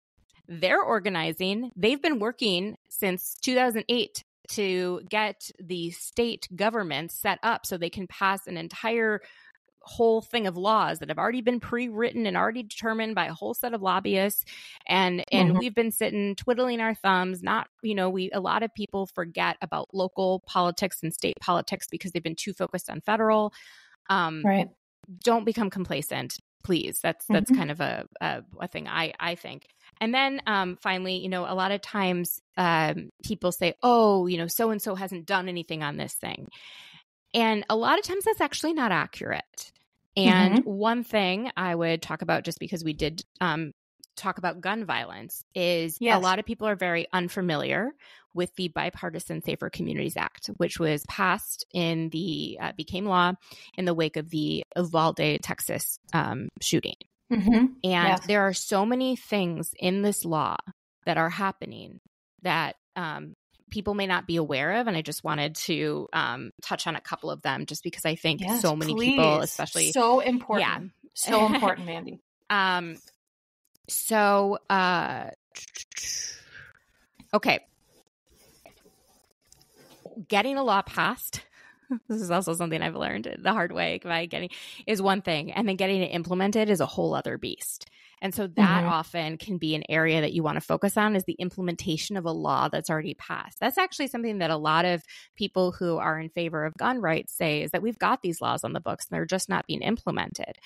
They're organizing. They've been working since 2008 to get the state government set up so they can pass an entire whole thing of laws that have already been pre-written and already determined by a whole set of lobbyists. And we've been sitting twiddling our thumbs. A lot of people forget about local politics and state politics because they've been too focused on federal. Right. Don't become complacent, please. That's kind of a thing I think. And then finally, a lot of times people say, oh, so-and-so hasn't done anything on this thing. And a lot of times that's actually not accurate. And one thing I would talk about, just because we did talk about gun violence, is a lot of people are very unfamiliar with the Bipartisan Safer Communities Act, which was passed became law in the wake of the Uvalde, Texas shooting. And there are so many things in this law that are happening that people may not be aware of. And I just wanted to touch on a couple of them just because I think so many people, especially. So important. Yeah. So important, Mandy. Okay. Getting a law passed. This is also something I've learned the hard way is one thing. And then getting it implemented is a whole other beast. And so that often can be an area that you want to focus on, is the implementation of a law that's already passed. That's actually something that a lot of people who are in favor of gun rights say, is that we've got these laws on the books and they're just not being implemented.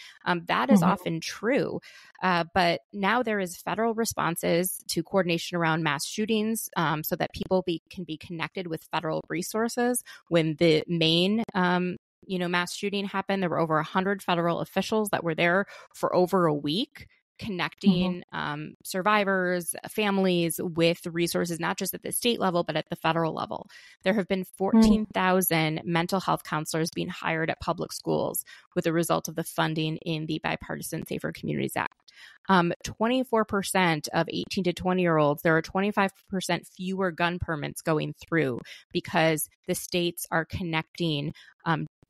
That is often true. But now there is federal responses to coordination around mass shootings so that people can be connected with federal resources. When the Maine mass shooting happened, there were over 100 federal officials that were there for over a week, connecting survivors, families with resources, not just at the state level, but at the federal level. There have been 14,000 mental health counselors being hired at public schools with the result of the funding in the Bipartisan Safer Communities Act. 24% of 18 to 20-year-olds, there are 25% fewer gun permits going through because the states are connecting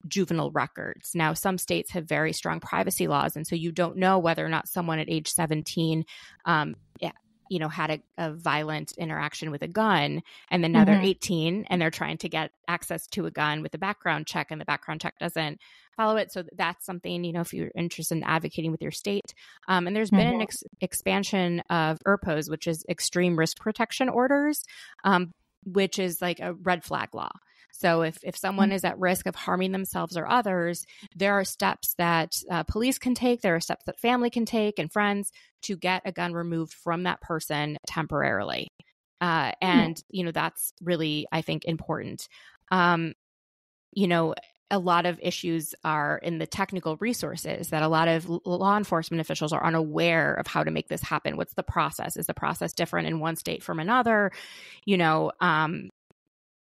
juvenile records. Now, some states have very strong privacy laws, and so you don't know whether or not someone at age 17 had a violent interaction with a gun, and then now they're 18 and they're trying to get access to a gun with a background check, and the background check doesn't follow it. So that's something, if you're interested in advocating with your state. And there's been an expansion of ERPOs, which is extreme risk protection orders, which is like a red flag law. So if someone is at risk of harming themselves or others, there are steps that police can take, there are steps that family can take and friends to get a gun removed from that person temporarily. And that's really, I think, important. A lot of issues are in the technical resources, that a lot of law enforcement officials are unaware of how to make this happen. What's the process? Is the process different in one state from another?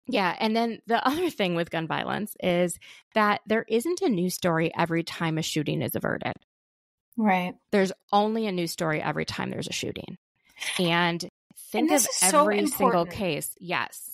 Yeah. And then the other thing with gun violence is that there isn't a news story every time a shooting is averted. Right. There's only a news story every time there's a shooting. And think of every single case. Yes.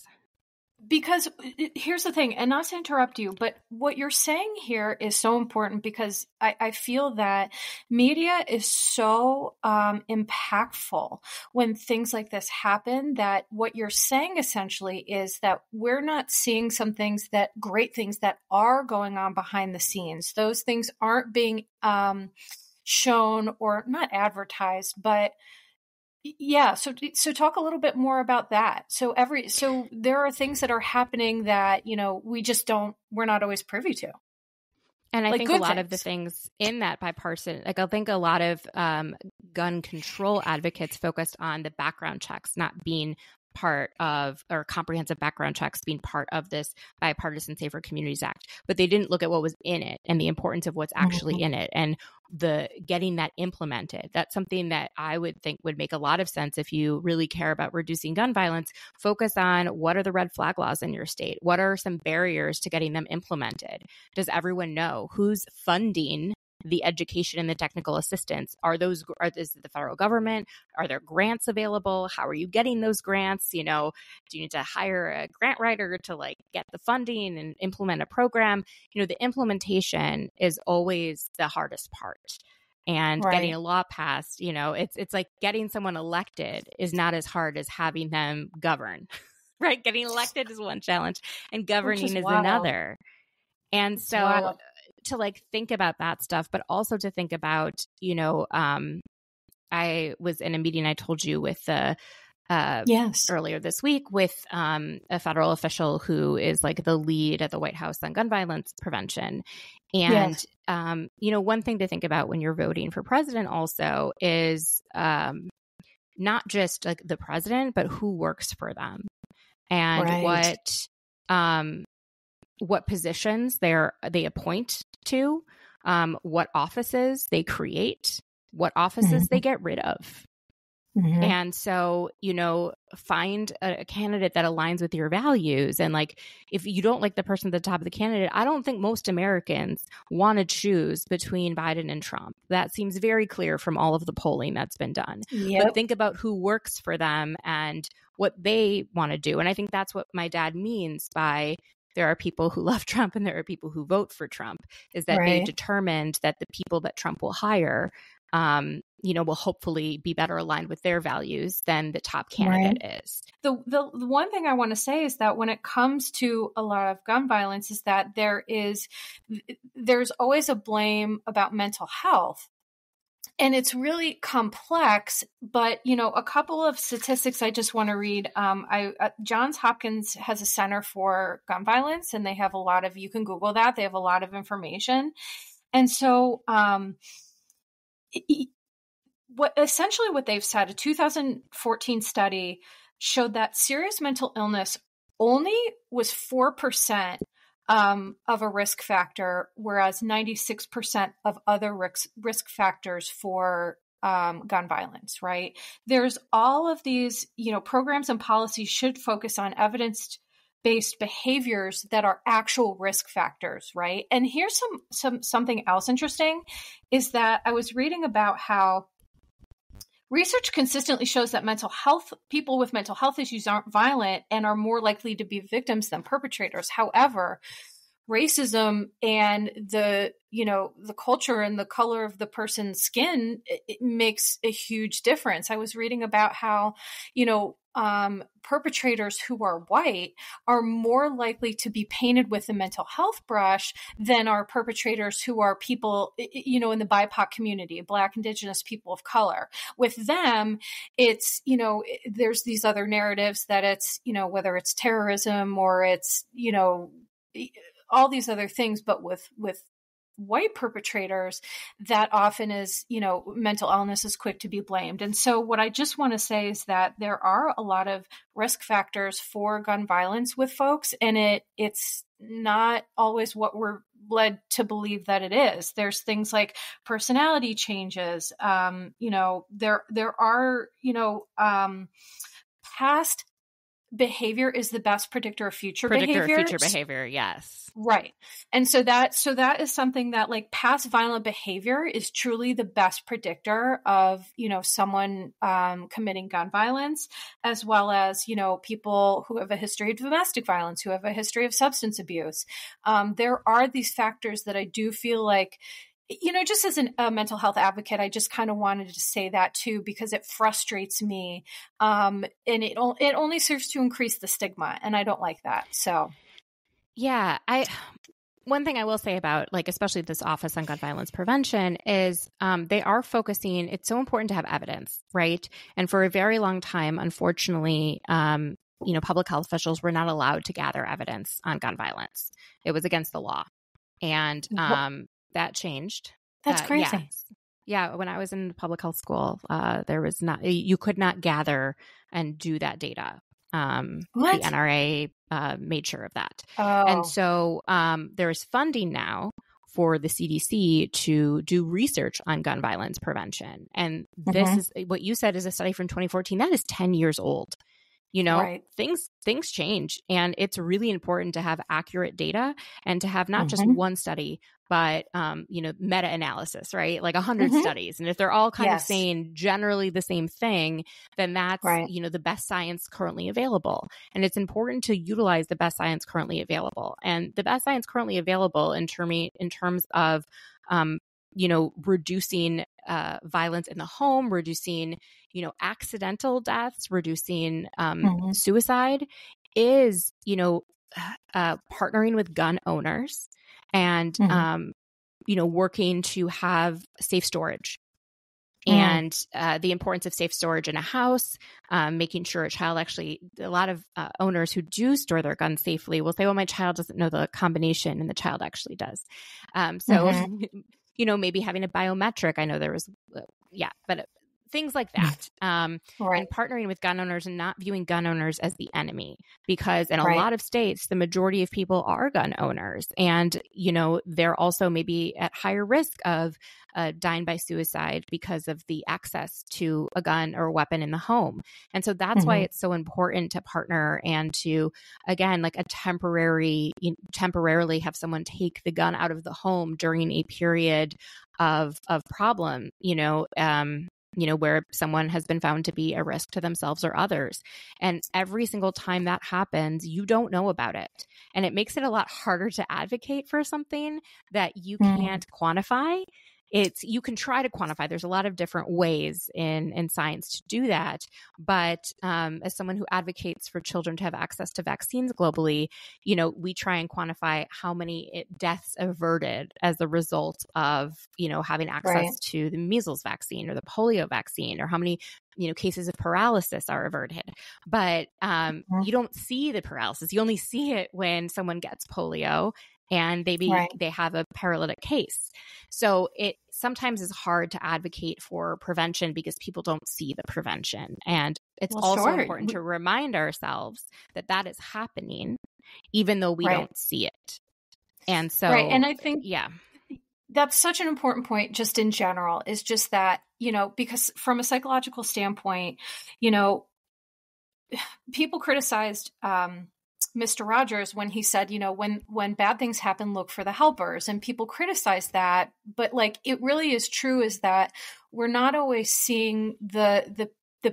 Because here's the thing, and not to interrupt you, but what you're saying here is so important, because I feel that media is so impactful when things like this happen, that what you're saying essentially is that we're not seeing some things, that great things that are going on behind the scenes. Those things aren't being shown, or not advertised, but Yeah. So talk a little bit more about that. So there are things that are happening that, we're not always privy to. And I Like think a good lot of the things. things in that bipartisan, like I think a lot of gun control advocates focused on the background checks not being part of, or comprehensive background checks being part of this Bipartisan Safer Communities Act, but they didn't look at what was in it and the importance of what's actually in it and the getting that implemented. That's something that I would think would make a lot of sense if you really care about reducing gun violence. Focus on what are the red flag laws in your state? What are some barriers to getting them implemented? Does everyone know who's funding the education and the technical assistance? Is it the federal government? Are there grants available? How are you getting those grants? Do you need to hire a grant writer to like get the funding and implement a program? The implementation is always the hardest part. And getting a law passed, it's like getting someone elected is not as hard as having them govern, right? Getting elected is one challenge and governing is another. And so to like think about that stuff, but also to think about, I was in a meeting I told you with earlier this week with a federal official who is like the lead at the White House on gun violence prevention. And, one thing to think about when you're voting for president also is not just like the president, but who works for them and what positions they appoint to, what offices they create, what offices they get rid of. And so, find a candidate that aligns with your values. And like, if you don't like the person at the top of the candidate, I don't think most Americans want to choose between Biden and Trump. That seems very clear from all of the polling that's been done. But think about who works for them and what they want to do. And I think that's what my dad means by there are people who love Trump and there are people who vote for Trump, is that they determined that the people that Trump will hire, will hopefully be better aligned with their values than the top candidate is. The one thing I want to say is that when it comes to a lot of gun violence is that there's always a blame about mental health. And it's really complex, but, a couple of statistics I just want to read. Johns Hopkins has a Center for Gun Violence, and they have you can Google that. They have a lot of information. And so what they've said, a 2014 study showed that serious mental illness only was 4% of a risk factor, whereas 96% of other risk factors for gun violence, right? There's all of these, programs and policies should focus on evidence-based behaviors that are actual risk factors, right? And here's something else interesting is that I was reading about how research consistently shows that people with mental health issues aren't violent and are more likely to be victims than perpetrators. However, racism and the culture and the color of the person's skin, it makes a huge difference. I was reading about how, perpetrators who are white are more likely to be painted with the mental health brush than are perpetrators who are people, in the BIPOC community, Black, Indigenous, people of color. With them, it's, there's these other narratives that it's, whether it's terrorism or it's, all these other things, but with white perpetrators, that often is, mental illness is quick to be blamed. And so what I just want to say is that there are a lot of risk factors for gun violence with folks, and it's not always what we're led to believe that it is. There's things like personality changes. There are, past behavior is the best predictor of future behavior. Yes. Right. And so that is something that like past violent behavior is truly the best predictor of, someone committing gun violence, as well as, people who have a history of domestic violence, who have a history of substance abuse. There are these factors that I do feel like, just as a mental health advocate, I just kind of wanted to say that too, because it frustrates me. And it only serves to increase the stigma, and I don't like that. So. Yeah, one thing I will say about, like, especially this Office on Gun Violence Prevention is they are focusing, it's so important to have evidence, right? And for a very long time, unfortunately, public health officials were not allowed to gather evidence on gun violence. It was against the law. And that changed. That's crazy. Yeah. When I was in public health school, there was not, you could not gather and do that data. The NRA made sure of that. Oh. And so there's funding now for the CDC to do research on gun violence prevention. And this is what you said is a study from 2014. That is 10 years old. Right. Things change, and it's really important to have accurate data and to have not just one study, but meta-analysis, right? Like 100 studies. And if they're all kind of saying generally the same thing, then that's, the best science currently available. And it's important to utilize the best science currently available. And the best science currently available in terms of, reducing violence in the home, reducing, accidental deaths, reducing suicide is, partnering with gun owners and, working to have safe storage. And the importance of safe storage in a house, making sure a child actually, a lot of owners who do store their guns safely will say, well, my child doesn't know the combination, and the child actually does. Maybe having a biometric. I know there was, but things like that. And partnering with gun owners and not viewing gun owners as the enemy, because in a lot of states, the majority of people are gun owners. And, they're also maybe at higher risk of dying by suicide because of the access to a gun or a weapon in the home. And so that's why it's so important to partner and to, again, like temporarily have someone take the gun out of the home during a period of problem, where someone has been found to be a risk to themselves or others. And every single time that happens, you don't know about it. And it makes it a lot harder to advocate for something that you can't quantify. You can try to quantify. There's a lot of different ways in science to do that. But as someone who advocates for children to have access to vaccines globally, we try and quantify how many deaths averted as a result of, having access to the measles vaccine or the polio vaccine, or how many, cases of paralysis are averted. But you don't see the paralysis. You only see it when someone gets polio and they have a paralytic case. So it sometimes is hard to advocate for prevention because people don't see the prevention. And it's important to remind ourselves that that is happening, even though we don't see it. And so, and I think, that's such an important point just in general, is just that, because from a psychological standpoint, people criticized, Mr. Rogers when he said, when bad things happen, look for the helpers, and people criticize that. But like, it really is true, is that we're not always seeing the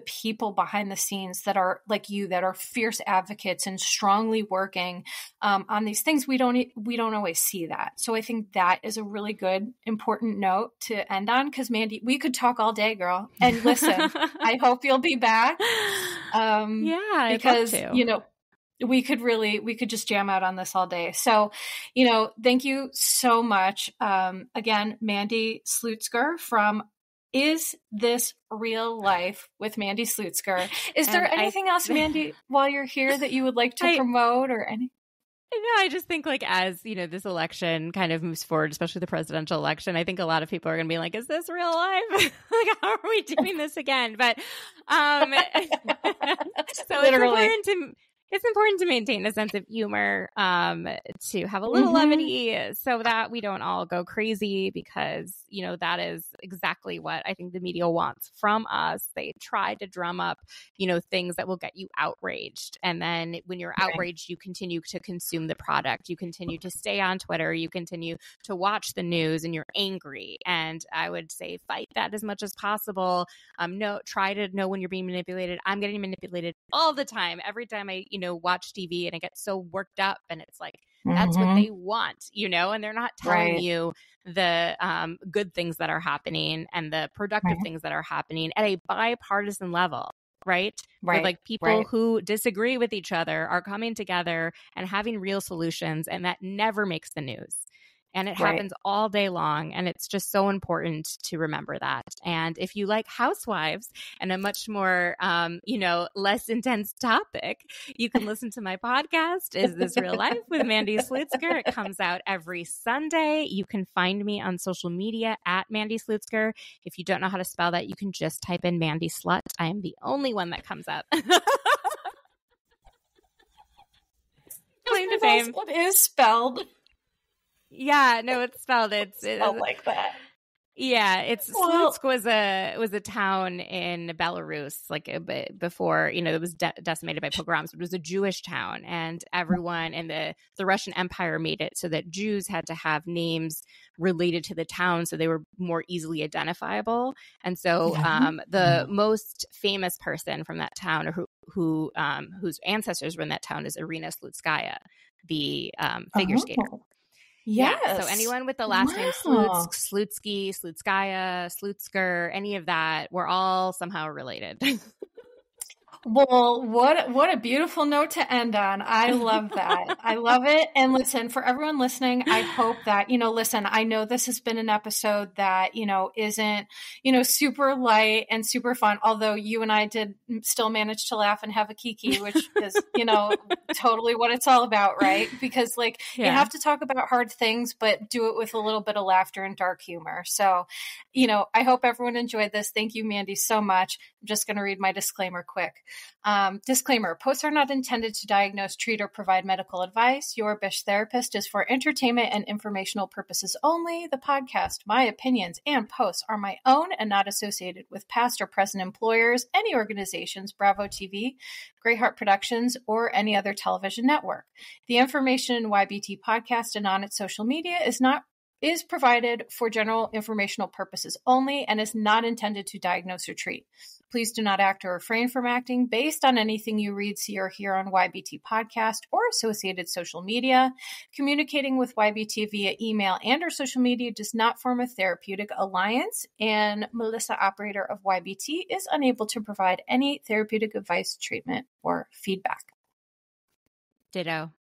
people behind the scenes that are like you, that are fierce advocates and strongly working on these things. We don't always see that. So I think that is a really good, important note to end on, because Mandy, we could talk all day, girl. And listen, I hope you'll be back. Because we could just jam out on this all day. So, thank you so much. Again, Mandy Slutsker from Is This Real Life with Mandy Slutsker. Is there anything else, Mandy, while you're here that you would like to promote or any? No, I just think as, this election kind of moves forward, especially the presidential election, I think a lot of people are going to be like, is this real life? Like, how are we doing this again? But, so it's important to maintain a sense of humor, to have a little levity so that we don't all go crazy, because, that is exactly what I think the media wants from us. They try to drum up, things that will get you outraged. And then when you're outraged, you continue to consume the product. You continue to stay on Twitter. You continue to watch the news, and you're angry. And I would say fight that as much as possible. Try to know when you're being manipulated. I'm getting manipulated all the time. Every time I, watch TV and I get so worked up, and it's like, that's what they want, and they're not telling you the good things that are happening and the productive things that are happening at a bipartisan level. right? Where like people who disagree with each other are coming together and having real solutions, and that never makes the news. And it happens all day long. And it's just so important to remember that. And if you like Housewives and a much more, less intense topic, you can listen to my podcast, Is This Real Life with Mandy Slutsker. It comes out every Sunday. You can find me on social media at Mandy Slutsker. If you don't know how to spell that, you can just type in Mandy Slut. I am the only one that comes up. Claim to fame. It is spelled. Yeah, no, it's spelled. It's spelled like that. Yeah, Slutsk was a town in Belarus, like before, it was decimated by pogroms. It was a Jewish town, and everyone in the Russian Empire made it so that Jews had to have names related to the town so they were more easily identifiable. And so the most famous person from that town, or whose ancestors were in that town, is Irina Slutskaya, the figure skater. Yes. Yeah. So anyone with the last name Slutsk, Slutsky, Slutskaya, Slutsker, any of that, we're all somehow related. Well, what a beautiful note to end on. I love that. I love it. And listen, for everyone listening, I hope that, listen, I know this has been an episode that, isn't, super light and super fun, although you and I did still manage to laugh and have a kiki, which is, totally what it's all about, right? Because you have to talk about hard things, but do it with a little bit of laughter and dark humor. So, I hope everyone enjoyed this. Thank you, Mandy, so much. I'm just going to read my disclaimer quick. Disclaimer, posts are not intended to diagnose, treat, or provide medical advice. Your Bish therapist is for entertainment and informational purposes only. The podcast, my opinions, and posts are my own and not associated with past or present employers, any organizations, Bravo TV, Greyheart Productions, or any other television network. The information in YBT podcast and on its social media is provided for general informational purposes only and is not intended to diagnose or treat. Please do not act or refrain from acting based on anything you read, see, or hear on YBT podcast or associated social media. Communicating with YBT via email and or social media does not form a therapeutic alliance, and Melissa, operator of YBT, is unable to provide any therapeutic advice, treatment, or feedback. Ditto.